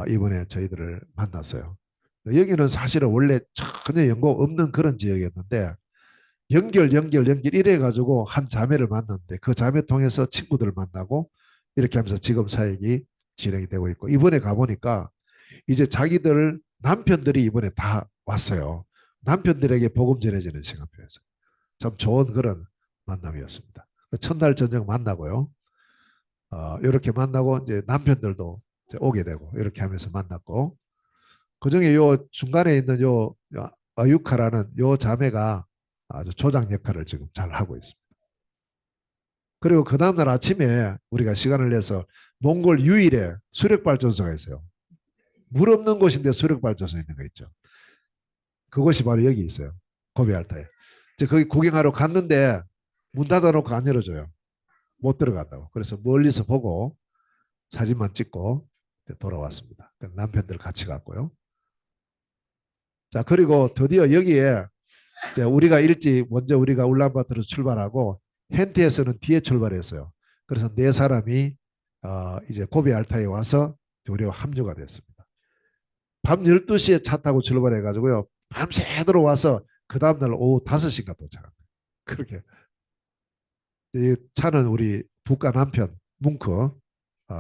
이번에 저희들을 만났어요. 여기는 사실은 원래 전혀 연고 없는 그런 지역이었는데 연결 이래 가지고 한 자매를 만났는데 그 자매 통해서 친구들을 만나고 이렇게 하면서 지금 사역이 진행이 되고 있고 이번에 가보니까 이제 자기들 남편들이 이번에 다 왔어요. 남편들에게 복음 전해지는 시간표에서 참 좋은 그런 만남이었습니다. 첫날 저녁 만나고요. 이렇게 만나고 이제 남편들도 이제 오게 되고 이렇게 하면서 만났고 그중에 요 중간에 있는 요 아유카라는 요 자매가 아주 조장 역할을 지금 잘 하고 있습니다. 그리고 그 다음날 아침에 우리가 시간을 내서 몽골 유일의 수력발전소가 있어요. 물 없는 곳인데 수력발전소 있는 거 있죠. 그곳이 바로 여기 있어요. 고비알타에. 이제 거기 구경하러 갔는데 문 닫아놓고 안 열어줘요. 못 들어간다고. 그래서 멀리서 보고 사진만 찍고 돌아왔습니다. 남편들 같이 갔고요. 자, 그리고 드디어 여기에 이제 우리가 일찍 먼저 우리가 울란바토르 출발하고 hen티에서는 뒤에 출발했어요. 그래서 네 사람이 이제 고비 알타에 와서 우리와 합류가 됐습니다. 밤 12시에 차 타고 출발해 가지고요. 밤새도록 와서 그 다음날 오후 5시인가 도착합니다. 그렇게 이 차는 우리 북가 남편 뭉크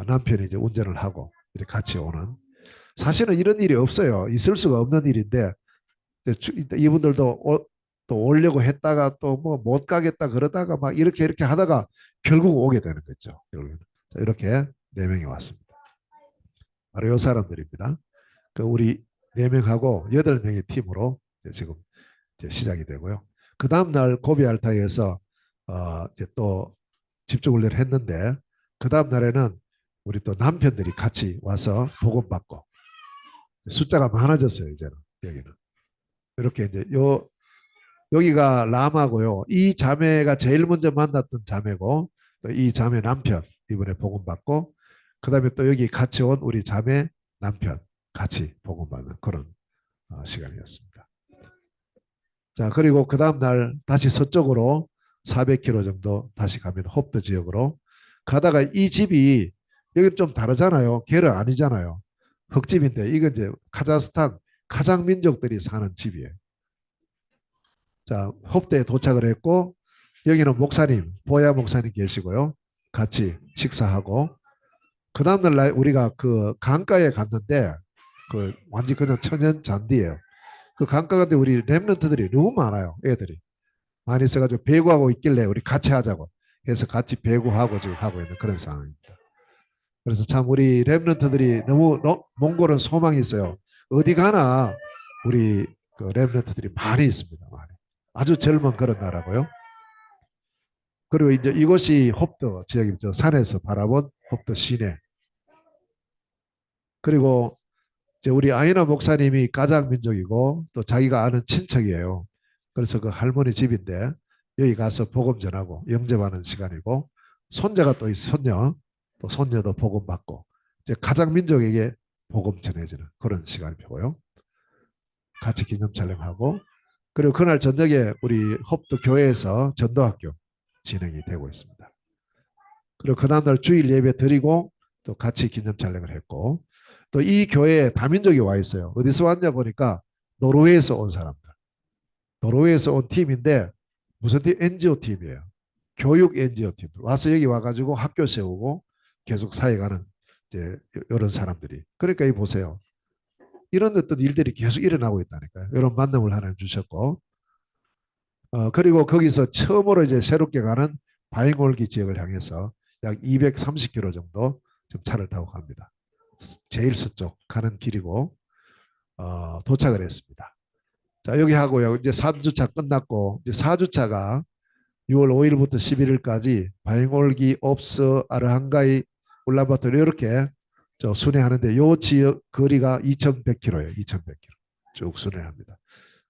남편이 이제 운전을 하고 이렇게 같이 오는 사실은 이런 일이 없어요. 있을 수가 없는 일인데 이분들도 또 오려고 했다가 또 뭐 못 가겠다 그러다가 막 이렇게 하다가 결국 오게 되는 거죠. 이렇게 네 명이 왔습니다. 바로 이 사람들입니다. 그 우리 네 명하고 8명의 팀으로 지금 이제 시작이 되고요. 그 다음 날 고비 알타이에서 이제 또 집중훈련을 했는데 그 다음 날에는 우리 또 남편들이 같이 와서 복음 받고 숫자가 많아졌어요. 이제는 여기는 이렇게 이제 여기가 라마고요. 이 자매가 제일 먼저 만났던 자매고 이 자매 남편 이번에 복음 받고 그다음에 또 여기 같이 온 우리 자매 남편 같이 복음 받는 그런 시간이었습니다. 자, 그리고 그 다음 날 다시 서쪽으로 400km 정도 다시 가면 홉드 지역으로 가다가 이 집이 여기 좀 다르잖아요. 게르 아니잖아요. 흙집인데 이건 이제 카자흐스탄 카장 민족들이 사는 집이에요. 자, 홉대에 도착을 했고 여기는 목사님, 보야 목사님 계시고요. 같이 식사하고 그 다음날 우리가 그 강가에 갔는데 그 완전 그냥 천연 잔디예요. 그 강가 같은 우리 랩런트들이 너무 많아요. 애들이 많이 있어가지고 배구하고 있길래 우리 같이 하자고 해서 같이 배구하고 지금 하고 있는 그런 상황입니다. 그래서 참 우리 랩런트들이 너무 몽골은 소망이 있어요. 어디 가나 우리 그 랩런트들이 많이 있습니다. 많이. 아주 젊은 그런 나라고요. 그리고 이제 이곳이 홉더 지역이죠. 산에서 바라본 홉더 시내. 그리고 이제 우리 아이나 목사님이 가장 민족이고 또 자기가 아는 친척이에요. 그래서 그 할머니 집인데 여기 가서 복음 전하고 영접하는 시간이고 손자가 또 있어 손녀 또 손녀도 복음 받고 이제 가장 민족에게 복음 전해지는 그런 시간이고요. 같이 기념 촬영하고 그리고 그날 저녁에 우리 홉도 교회에서 전도학교 진행이 되고 있습니다. 그리고 그 다음날 주일 예배 드리고 또 같이 기념 촬영을 했고 또 이 교회에 다민족이 와 있어요. 어디서 왔냐 보니까 노르웨이에서 온 사람들. 노르웨이에서 온 팀인데 무슨 팀? NGO 팀이에요. 교육 NGO 팀. 와서 여기 와가지고 학교 세우고 계속 사회가는 이제 이런 사람들이. 그러니까 이 보세요. 이런 어떤 일들이 계속 일어나고 있다니까요. 이런 만남을 하나님 주셨고 그리고 거기서 처음으로 이제 새롭게 가는 바잉올기 지역을 향해서 약 230km 정도 좀 차를 타고 갑니다. 제일 서쪽 가는 길이고 도착을 했습니다. 자, 여기 하고요. 이제 3주차 끝났고 이제 4주차가 6월 5일부터 11일까지 바잉올기, 옵스, 아르한가이, 울란바토르 이렇게 저 순회하는데 요 지역 거리가 2,100km예요. 2,100km 쭉 순회합니다.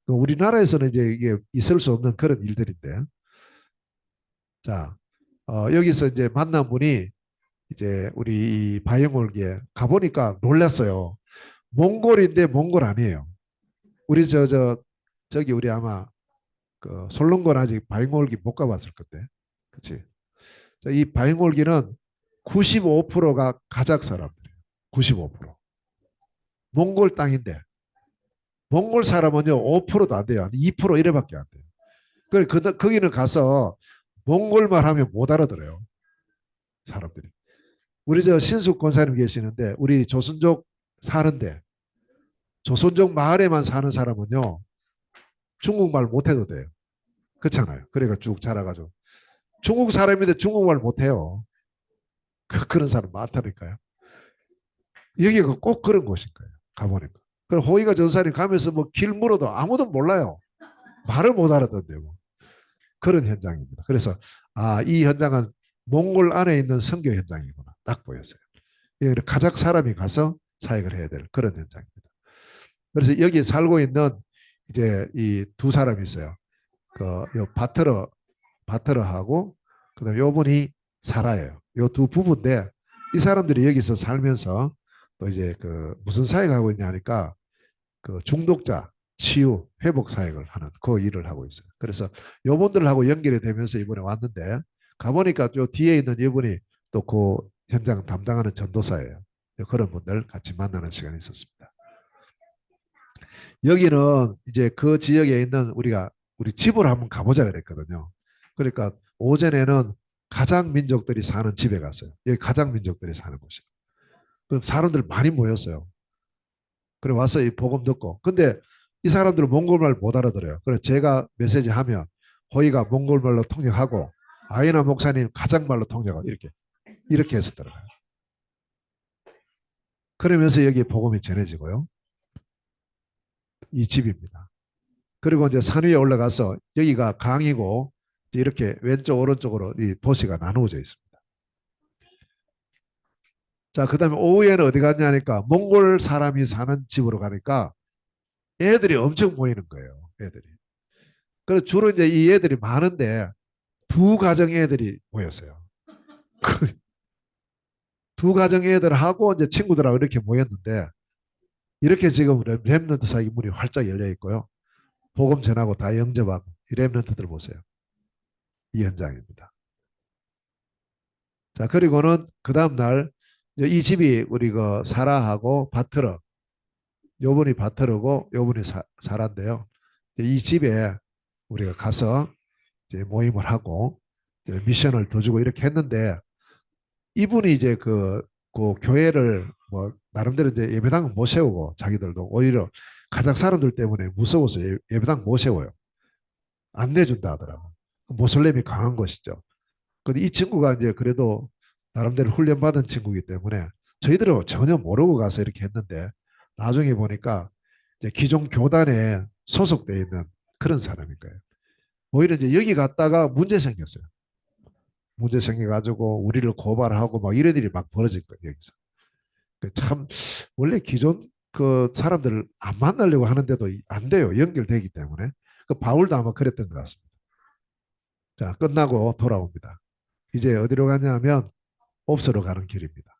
우리나라에서는 이제 이게 있을 수 없는 그런 일들인데, 자 여기서 이제 만난 분이 이제 우리 바이올기에 가보니까 놀랐어요. 몽골인데 몽골 아니에요. 우리 저기 우리 아마 그 솔롱건 아직 바이올기 못 가봤을 건데, 그렇지? 이 바이올기는 95%가 가작 사람들이에요. 95%. 몽골 땅인데 몽골 사람은요 5%도 안 돼요. 2% 이래밖에 안 돼요. 거기는 가서 몽골말 하면 못 알아들어요. 사람들이. 우리 저 신숙 권사님 계시는데 우리 조선족 사는데 조선족 마을에만 사는 사람은요 중국말 못해도 돼요. 그렇잖아요. 그러니까 쭉 자라가지고 중국 사람인데 중국말 못해요. 그런 사람 많다니까요. 여기가 꼭 그런 곳인 거예요. 가보니까. 그럼 호의가 전사님 가면서 뭐 길 물어도 아무도 몰라요. 말을 못 알아듣는데 뭐. 그런 현장입니다. 그래서 이 현장은 몽골 안에 있는 선교 현장이구나. 딱 보였어요. 여기 가작 사람이 가서 사역을 해야 될 그런 현장입니다. 그래서 여기 살고 있는 이제 이 두 사람이 있어요. 요 바트러하고 그다음에 요 분이 사라예요. 요 두 부부인데 이 사람들이 여기서 살면서 또 이제 그 무슨 사역을 하고 있냐 하니까 그 중독자 치유 회복 사역을 하는 그 일을 하고 있어요. 그래서 요분들하고 연결이 되면서 이번에 왔는데 가보니까 요 뒤에 있는 이분이 또 그 현장 담당하는 전도사예요. 그런 분들 같이 만나는 시간이 있었습니다. 여기는 이제 그 지역에 있는 우리 집을 한번 가보자 그랬거든요. 그러니까 오전에는 가장 민족들이 사는 집에 갔어요. 여기 가장 민족들이 사는 곳이에요. 그 사람들 많이 모였어요. 그래 와서 이 복음 듣고. 근데 이 사람들은 몽골말 못 알아들어요. 그래서 제가 메시지 하면 호의가 몽골말로 통역하고 아이나 목사님 가장말로 통역하고 이렇게 해서 들어가요. 그러면서 여기 복음이 전해지고요. 이 집입니다. 그리고 이제 산 위에 올라가서 여기가 강이고 이렇게 왼쪽 오른쪽으로 이 도시가 나누어져 있습니다. 자, 그다음에 오후에는 어디 갔냐니까 몽골 사람이 사는 집으로 가니까 애들이 엄청 모이는 거예요. 애들이. 그래서 주로 이제 이 애들이 많은데 두 가정 애들이 모였어요. 두 가정 애들하고 이제 친구들하고 이렇게 모였는데 이렇게 지금 렘넌트 사이 문이 활짝 열려 있고요. 복음 전하고 다 영접하고 이 렘넌트들 보세요. 이 현장입니다. 자, 그리고는 그 다음날 이 집이 우리 그 사라하고 바트러, 요분이 바트러고 요분이 사라인데요. 이 집에 우리가 가서 이제 모임을 하고 이제 미션을 더 주고 이렇게 했는데 이분이 이제 그 교회를 뭐 나름대로 이제 예배당은 못 세우고 자기들도 오히려 가작 사람들 때문에 무서워서 예배당 못 세워요. 안 내준다 하더라고. 모슬렘이 강한 것이죠. 근데 이 친구가 이제 그래도 나름대로 훈련받은 친구이기 때문에 저희들은 전혀 모르고 가서 이렇게 했는데 나중에 보니까 이제 기존 교단에 소속돼 있는 그런 사람인 거예요. 오히려 이제 여기 갔다가 문제 생겼어요. 문제 생겨가지고 우리를 고발하고 막 이런 일이 막 벌어진 거예요, 여기서. 참 원래 기존 그 사람들을 안 만나려고 하는데도 안 돼요. 연결되기 때문에. 그 바울도 아마 그랬던 것 같습니다. 자, 끝나고 돌아옵니다. 이제 어디로 가냐면 옵스로 가는 길입니다.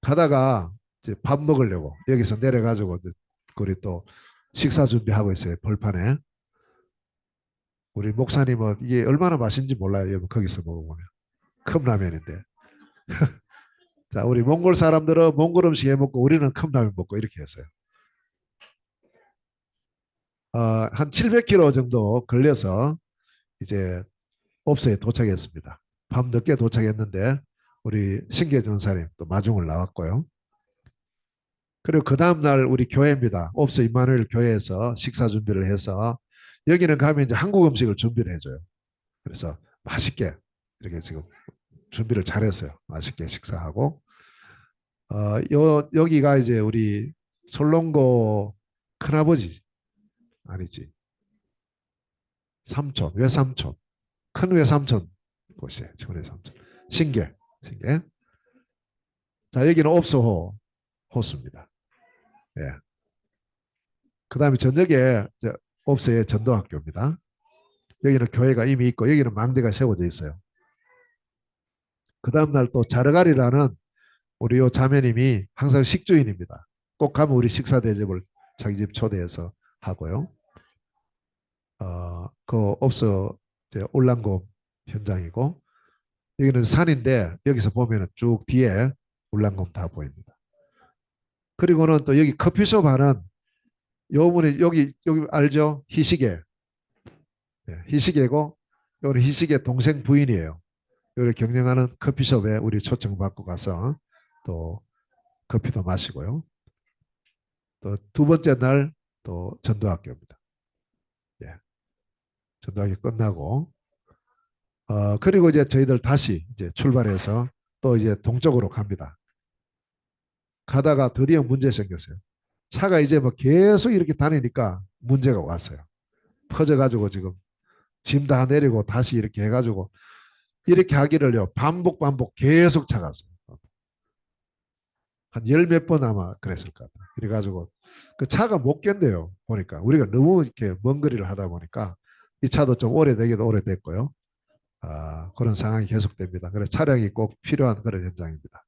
가다가 이제 밥 먹으려고 여기서 내려가지고 우리 또 식사 준비하고 있어요. 벌판에. 우리 목사님은 이게 얼마나 맛있는지 몰라요. 여러분 거기서 먹어보면. 컵라면인데. 자, 우리 몽골 사람들은 몽골 음식 해 먹고 우리는 컵라면 먹고 이렇게 했어요. 한 700km 정도 걸려서 이제 옵스에 도착했습니다. 밤 늦게 도착했는데 우리 신계 전사님 또 마중을 나왔고요. 그리고 그 다음날 우리 교회입니다. 옵스 임마누엘 교회에서 식사 준비를 해서 여기는 가면 이제 한국 음식을 준비를 해줘요. 그래서 맛있게 이렇게 지금 준비를 잘했어요. 맛있게 식사하고 여기가 이제 우리 솔롱고 큰아버지 아니지 삼촌 외삼촌 큰 외삼촌 곳이에요. 지금 외삼촌 신계. 자 여기는 옵스호 호수입니다. 예. 그다음에 저녁에 옵스의 전도학교입니다. 여기는 교회가 이미 있고 여기는 망대가 세워져 있어요. 그 다음날 또 자르가리라는 우리 요 자매님이 항상 식주인입니다. 꼭 가면 우리 식사 대접을 자기 집 초대해서 하고요. 그 옵서 울란곰 현장이고 여기는 산인데 여기서 보면 쭉 뒤에 울란곰 다 보입니다. 그리고는 또 여기 커피숍 하는 요 분이 여기 알죠? 희시계. 네, 희시계고 여기 희시계 동생 부인이에요. 여기 경영하는 커피숍에 우리 초청받고 가서 또 커피도 마시고요. 또 두 번째 날 또 전도학교입니다. 예, 전도학교 끝나고 그리고 이제 저희들 다시 이제 출발해서 또 이제 동쪽으로 갑니다. 가다가 드디어 문제 생겼어요. 차가 이제 뭐 계속 이렇게 다니니까 문제가 왔어요. 퍼져가지고 지금 짐 다 내리고 다시 이렇게 해가지고 이렇게 하기를요 반복 계속 차갔어요. 한 열 몇 번 아마 그랬을 것 같아요. 그래가지고 그 차가 못 견뎌요. 보니까 우리가 너무 이렇게 먼 거리를 하다 보니까 이 차도 좀 오래되기도 오래됐고요. 그런 상황이 계속됩니다. 그래서 차량이 꼭 필요한 그런 현장입니다.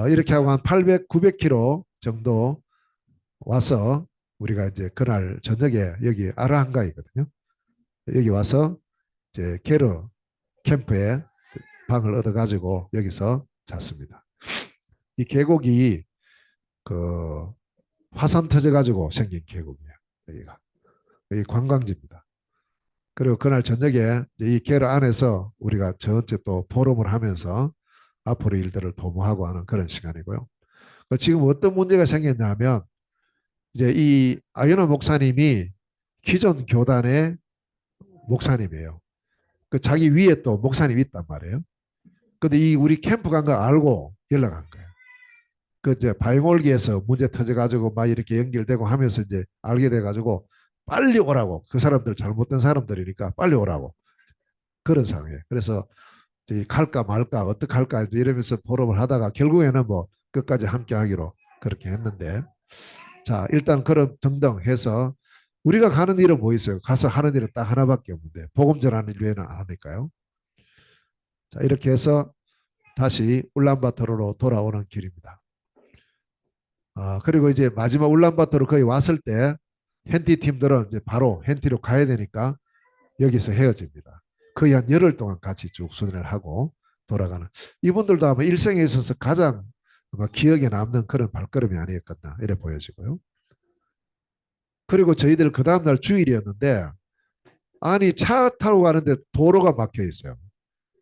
이렇게 하고 한 800, 900km 정도 와서 우리가 이제 그날 저녁에 여기 아라한가이거든요. 여기 와서 이제 게르 캠프에 방을 얻어가지고 여기서 잤습니다. 이 계곡이 그 화산 터져가지고 생긴 계곡이에요. 여기가. 여기 관광지입니다. 그리고 그날 저녁에 이 게르 안에서 우리가 전체 또 포럼을 하면서 앞으로 일들을 도모하고 하는 그런 시간이고요. 지금 어떤 문제가 생겼냐면 이제 이 아연호 목사님이 기존 교단의 목사님이에요. 그 자기 위에 또 목사님이 있단 말이에요. 근데 이 우리 캠프 간 걸 알고 연락한 거예요. 그 이제 바이올기에서 문제 터져가지고 막 이렇게 연결되고 하면서 이제 알게 돼가지고 빨리 오라고 그 사람들 잘못된 사람들이니까 빨리 오라고 그런 상황이에요. 그래서 갈까 말까 어떻게 할까 이러면서 포럼을 하다가 결국에는 뭐 끝까지 함께 하기로 그렇게 했는데 자 일단 그런 등등 해서 우리가 가는 일은 뭐 있어요? 가서 하는 일은 딱 하나밖에 없는데 복음 전하는 일 외에는 안 하니까요. 자 이렇게 해서 다시 울란바토르로 돌아오는 길입니다. 그리고 이제 마지막 울란바토르 거의 왔을 때 hen티 팀들은 이제 바로 hen티로 가야 되니까 여기서 헤어집니다. 거의 한 열흘 동안 같이 쭉 순회를 하고 돌아가는 이분들도 아마 일생에 있어서 가장 아마 기억에 남는 그런 발걸음이 아니었겠나 이래 보여지고요. 그리고 저희들 그 다음날 주일이었는데 아니 차 타고 가는데 도로가 막혀 있어요.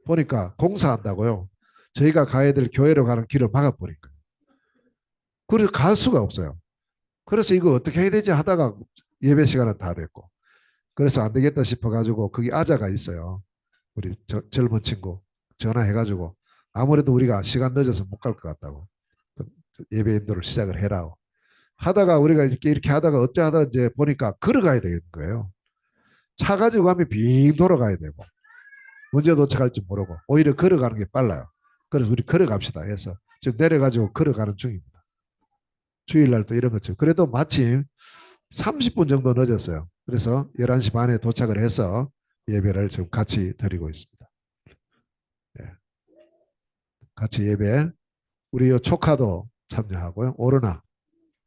보니까 공사한다고요. 저희가 가야 될 교회로 가는 길을 막아버린 거예요. 그래서 갈 수가 없어요. 그래서 이거 어떻게 해야 되지 하다가 예배 시간은 다 됐고 그래서 안 되겠다 싶어가지고 거기 아자가 있어요. 우리 젊은 친구 전화해가지고 아무래도 우리가 시간 늦어서 못 갈 것 같다고 예배 인도를 시작을 해라 하다가 우리가 이렇게 하다가 어쩌하다 이제 보니까 걸어가야 되는 거예요. 차 가지고 가면 빙 돌아가야 되고 언제 도착할지 모르고 오히려 걸어가는 게 빨라요. 그래서 우리 걸어갑시다 해서 지금 내려가지고 걸어가는 중입니다. 주일날 또 이런 것처럼 그래도 마침 30분 정도 늦었어요. 그래서 11시 반에 도착을 해서 예배를 지금 같이 드리고 있습니다. 네. 같이 예배 우리 요 조카도 참여하고요. 오르나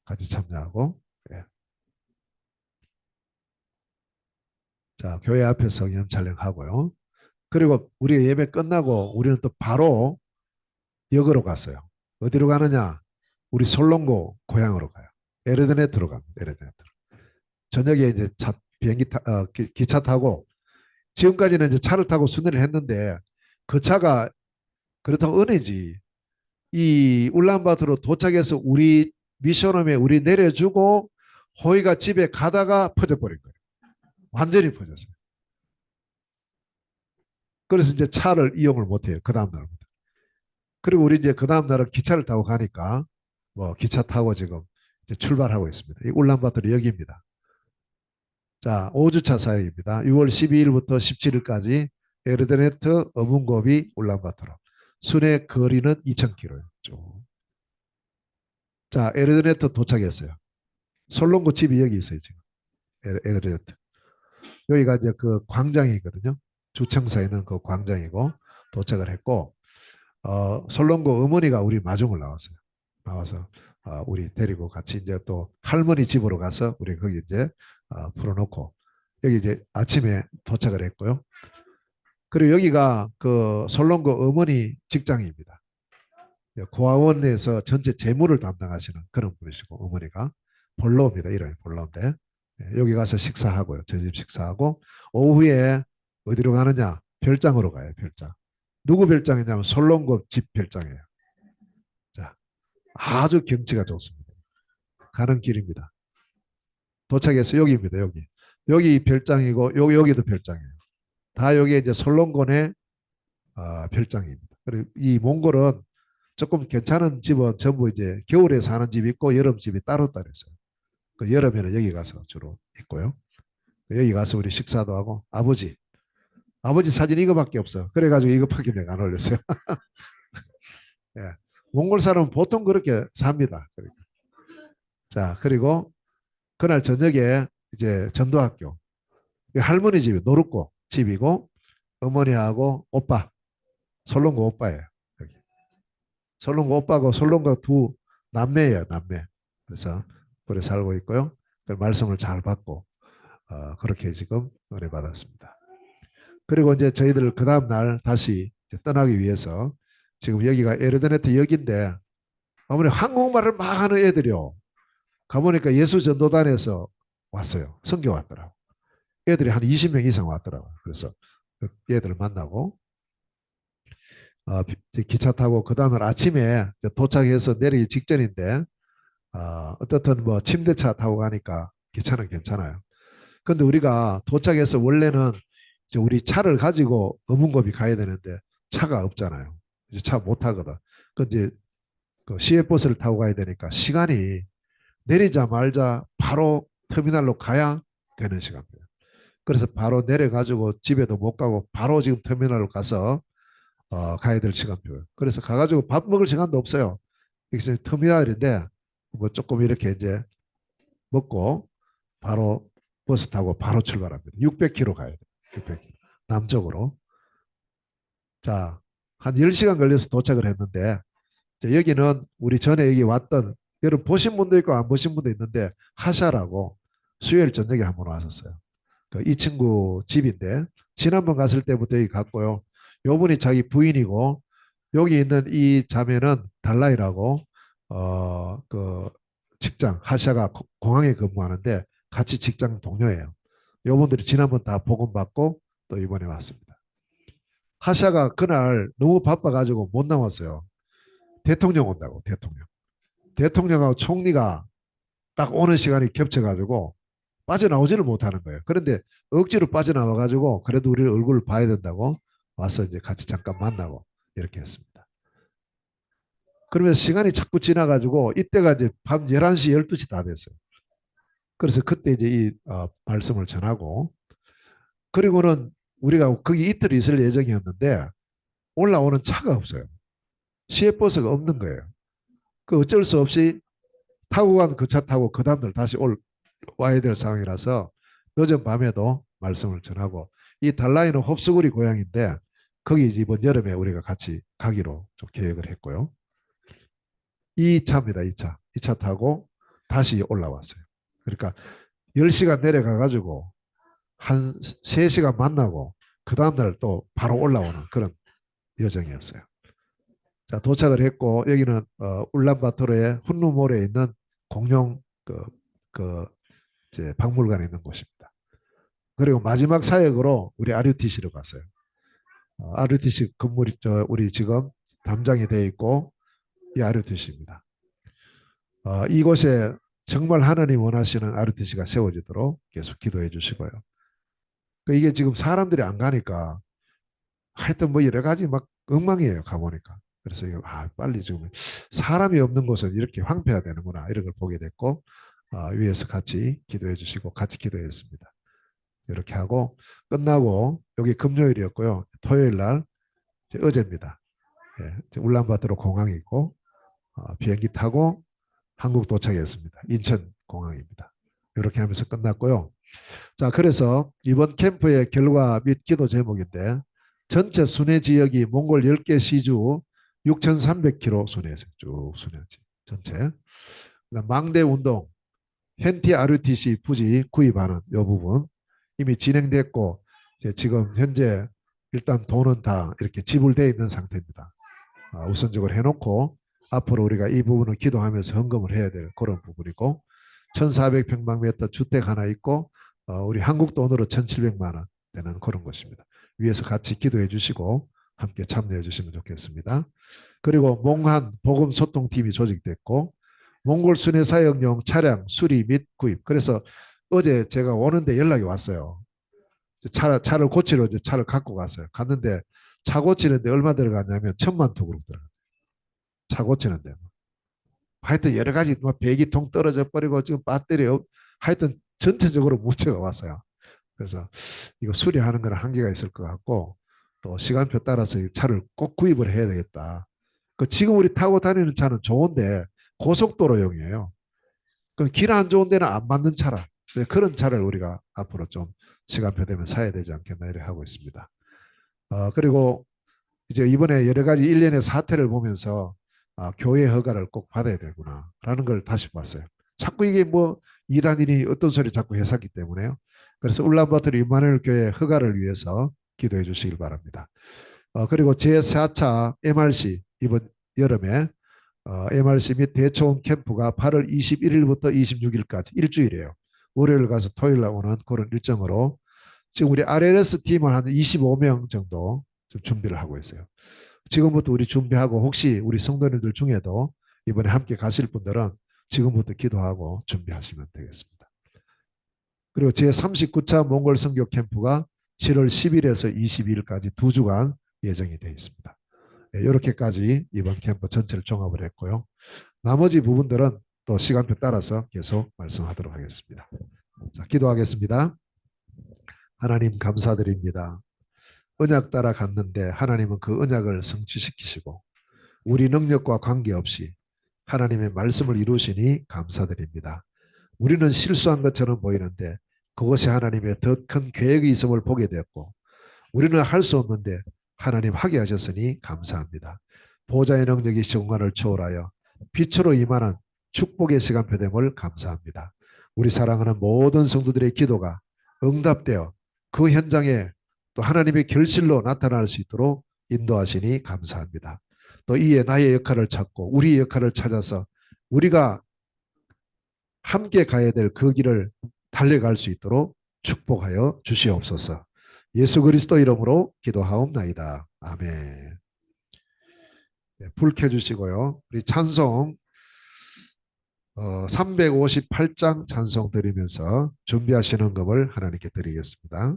같이 참여하고 네. 자 교회 앞에 성령 촬영하고요. 그리고 우리 예배 끝나고 우리는 또 바로 역으로 갔어요. 어디로 가느냐? 우리 솔롱고 고향으로 가요. 에르드네트로 갑니다. 에르드네트로. 저녁에 이제 비행기 기차 타고 지금까지는 이제 차를 타고 순회를 했는데 그 차가 그렇다고 은혜지. 이 울란바토르 도착해서 우리 미션홈에 우리 내려주고 호이가 집에 가다가 퍼져버린 거예요. 완전히 퍼졌어요. 그래서 이제 차를 이용을 못해요. 그 다음날부터. 그리고 우리 이제 그 다음날은 기차를 타고 가니까 뭐 기차 타고 지금 이제 출발하고 있습니다. 이 울란바토르 역입니다. 자, 5주차 사역입니다. 6월 12일부터 17일까지 에르드네트, 어문고비, 울란바토르. 순회 거리는 2,000km예요. 자, 에르드네트 도착했어요. 솔롱고 집이 여기 있어요, 지금. 에르드네트. 여기가 이제 그 광장이거든요. 주청사에 있는 그 광장이고 도착을 했고 솔롱고 어머니가 우리 마중을 나왔어요. 나와서 우리 데리고 같이 이제 또 할머니 집으로 가서 우리 거기 이제 풀어놓고 여기 이제 아침에 도착을 했고요. 그리고 여기가 그 솔롱고 어머니 직장입니다. 고아원에서 전체 재무를 담당하시는 그런 분이시고 어머니가 볼로입니다. 이름이 볼로인데 여기 가서 식사하고요. 저 집 식사하고 오후에 어디로 가느냐? 별장으로 가요. 별장. 누구 별장이냐면 솔론급 집 별장이에요. 자, 아주 경치가 좋습니다. 가는 길입니다. 도착해서 여기입니다. 여기. 여기 별장이고 여기도 별장이에요. 다 여기 이제 솔론곤의 별장입니다. 그리고 이 몽골은 조금 괜찮은 집은 전부 이제 겨울에 사는 집이 있고 여름 집이 따로따로 있어요. 그 여름에는 여기 가서 주로 있고요. 여기 가서 우리 식사도 하고 아버지 사진 이거밖에 없어. 그래가지고 이거밖에 내가 안 올렸어요. 예. 몽골 사람은 보통 그렇게 삽니다. 그러니까. 자, 그리고 그날 저녁에 이제 전도학교 할머니 집이 노릇고 집이고 어머니하고 오빠 솔롱고 오빠예요. 여기. 솔롱고 오빠고 솔롱고 두 남매예요. 남매. 그래서 그래 살고 있고요. 그 말씀을 잘 받고 그렇게 지금 은혜 받았습니다. 그리고 이제 저희들 그 다음 날 다시 떠나기 위해서 지금 여기가 에르드네트 역인데 아무리 한국말을 막 하는 애들이요. 가보니까 예수전도단에서 왔어요. 선교 왔더라고. 애들이 한 20명 이상 왔더라고요. 그래서 그 애들을 만나고 기차 타고 그 다음날 아침에 도착해서 내리기 직전인데 어떻든 뭐 침대차 타고 가니까 기차는 괜찮아요. 근데 우리가 도착해서 원래는 이제 우리 차를 가지고 어문고비 가야 되는데 차가 없잖아요. 이제 차 못 타거든. 근데 그 시외버스를 타고 가야 되니까 시간이 내리자마자 바로 터미널로 가야 되는 시간이에요. 그래서 바로 내려가지고 집에도 못 가고 바로 지금 터미널로 가서 가야 될 시간표예요. 그래서 가가지고 밥 먹을 시간도 없어요. 이게 터미널인데 뭐 조금 이렇게 이제 먹고 바로 버스 타고 바로 출발합니다. 600km 가야 돼요. 600km. 남쪽으로. 자, 한 10시간 걸려서 도착을 했는데 여기는 우리 전에 여기 왔던 여러분 보신 분도 있고 안 보신 분도 있는데 하샤라고 수요일 저녁에 한번 왔었어요. 이 친구 집인데 지난번 갔을 때부터 여기 갔고요. 요분이 자기 부인이고 여기 있는 이 자매는 달라이라고 그 직장 하샤가 공항에 근무하는데 같이 직장 동료예요. 요분들이 지난번 다 복음 받고 또 이번에 왔습니다. 하샤가 그날 너무 바빠가지고 못 나왔어요. 대통령 온다고 대통령. 대통령하고 총리가 딱 오는 시간이 겹쳐가지고 빠져나오지를 못하는 거예요. 그런데 억지로 빠져나와가지고 그래도 우리 얼굴을 봐야 된다고 와서 이제 같이 잠깐 만나고 이렇게 했습니다. 그러면서 시간이 자꾸 지나가지고 이때가 이제 밤 11시, 12시 다 됐어요. 그래서 그때 이제 이 말씀을 전하고 그리고는 우리가 거기 이틀 있을 예정이었는데 올라오는 차가 없어요. 시외버스가 없는 거예요. 그 어쩔 수 없이 타고 간 그 차 타고 그 다음날 다시 와야 될 상황이라서 늦은 밤에도 말씀을 전하고 이 달라이는 홉스구리 고향인데 거기 이번 여름에 우리가 같이 가기로 좀 계획을 했고요. 이 차입니다. 이 차. 이 차 타고 다시 올라왔어요. 그러니까 10시간 내려가 가지고 한 3시간 만나고 그 다음날 또 바로 올라오는 그런 여정이었어요. 자, 도착을 했고 여기는 울란바토르의 훈루몰에 있는 공룡 그 이제 박물관에 있는 곳입니다. 그리고 마지막 사역으로 우리 RUTC로 갔어요. RUTC 건물이 우리 지금 담장이 되어 있고 이 RUTC입니다. 이곳에 정말 하나님 원하시는 RUTC가 세워지도록 계속 기도해 주시고요. 이게 지금 사람들이 안 가니까 하여튼 뭐 여러 가지 막 엉망이에요. 가보니까. 그래서 이거 빨리 지금 사람이 없는 곳은 이렇게 황폐해야 되는구나 이런 걸 보게 됐고 위에서 같이 기도해 주시고 같이 기도했습니다. 이렇게 하고 끝나고 여기 금요일이었고요. 토요일 날 어제입니다. 예, 울란바토르 공항에 있고 비행기 타고 한국 도착했습니다. 인천 공항입니다. 이렇게 하면서 끝났고요. 자, 그래서 이번 캠프의 결과 및 기도 제목인데 전체 순회 지역이 몽골 10개 시주 6,300km 순회했어요. 쭉 순회했지. 전체. 망대 운동, 현티 RUTC 부지 구입하는 이 부분 이미 진행됐고 이제 지금 현재 일단 돈은 다 이렇게 지불되어 있는 상태입니다. 우선적으로 해놓고 앞으로 우리가 이 부분을 기도하면서 헌금을 해야 될 그런 부분이고 1,400평방미터 주택 하나 있고 우리 한국 돈으로 1,700만 원 되는 그런 것입니다. 위에서 같이 기도해 주시고 함께 참여해 주시면 좋겠습니다. 그리고 몽한 복음 소통팀이 조직됐고 몽골 순회 사역용 차량 수리 및 구입. 그래서 어제 제가 오는데 연락이 왔어요. 차를 고치러 이제 차를 갖고 갔어요. 갔는데 차 고치는데 얼마 들어갔냐면 1,000만 원 들어갔어요. 차 고치는데. 하여튼 여러 가지 뭐 배기통 떨어져 버리고 지금 배터리 하여튼 전체적으로 문제가 왔어요. 그래서 이거 수리하는 거는 한계가 있을 것 같고 또 시간표 따라서 이 차를 꼭 구입을 해야 되겠다. 그 지금 우리 타고 다니는 차는 좋은데 고속도로용이에요. 그 길 안 좋은 데는 안 맞는 차라. 그런 차를 우리가 앞으로 좀 시간표 되면 사야 되지 않겠나 이렇게 하고 있습니다. 그리고 이제 이번에 여러 가지 일련의 사태를 보면서 교회 허가를 꼭 받아야 되구나라는 걸 다시 봤어요. 자꾸 이게 뭐 이단이니 어떤 소리 자꾸 해석기 때문에요. 그래서 울란바토르 임마누엘 교회 허가를 위해서 기도해 주시길 바랍니다. 그리고 제4차 MRC 이번 여름에 MRC 및 대초원 캠프가 8월 21일부터 26일까지 일주일이에요. 월요일 가서 토요일 날 오는 그런 일정으로 지금 우리 RLS 팀은 한 25명 정도 좀 준비를 하고 있어요. 지금부터 우리 준비하고 혹시 우리 성도님들 중에도 이번에 함께 가실 분들은 지금부터 기도하고 준비하시면 되겠습니다. 그리고 제39차 몽골 선교 캠프가 7월 10일에서 22일까지 2주간 예정이 되어 있습니다. 네, 이렇게까지 이번 캠프 전체를 종합을 했고요. 나머지 부분들은 또 시간표 따라서 계속 말씀하도록 하겠습니다. 자, 기도하겠습니다. 하나님 감사드립니다. 언약 따라 갔는데 하나님은 그 언약을 성취시키시고 우리 능력과 관계없이 하나님의 말씀을 이루시니 감사드립니다. 우리는 실수한 것처럼 보이는데 그것이 하나님의 더 큰 계획이 있음을 보게 되었고 우리는 할 수 없는데 하나님 하게 하셨으니 감사합니다. 보좌의 능력이 시공간을 초월하여 빛으로 임하는 축복의 시간표됨을 감사합니다. 우리 사랑하는 모든 성도들의 기도가 응답되어 그 현장에 또 하나님의 결실로 나타날 수 있도록 인도하시니 감사합니다. 또 이에 나의 역할을 찾고 우리의 역할을 찾아서 우리가 함께 가야 될 그 길을 달려갈 수 있도록 축복하여 주시옵소서. 예수 그리스도 이름으로 기도하옵나이다. 아멘. 네, 불 켜주시고요. 우리 찬송 358장 찬송 드리면서 준비하시는 것을 하나님께 드리겠습니다.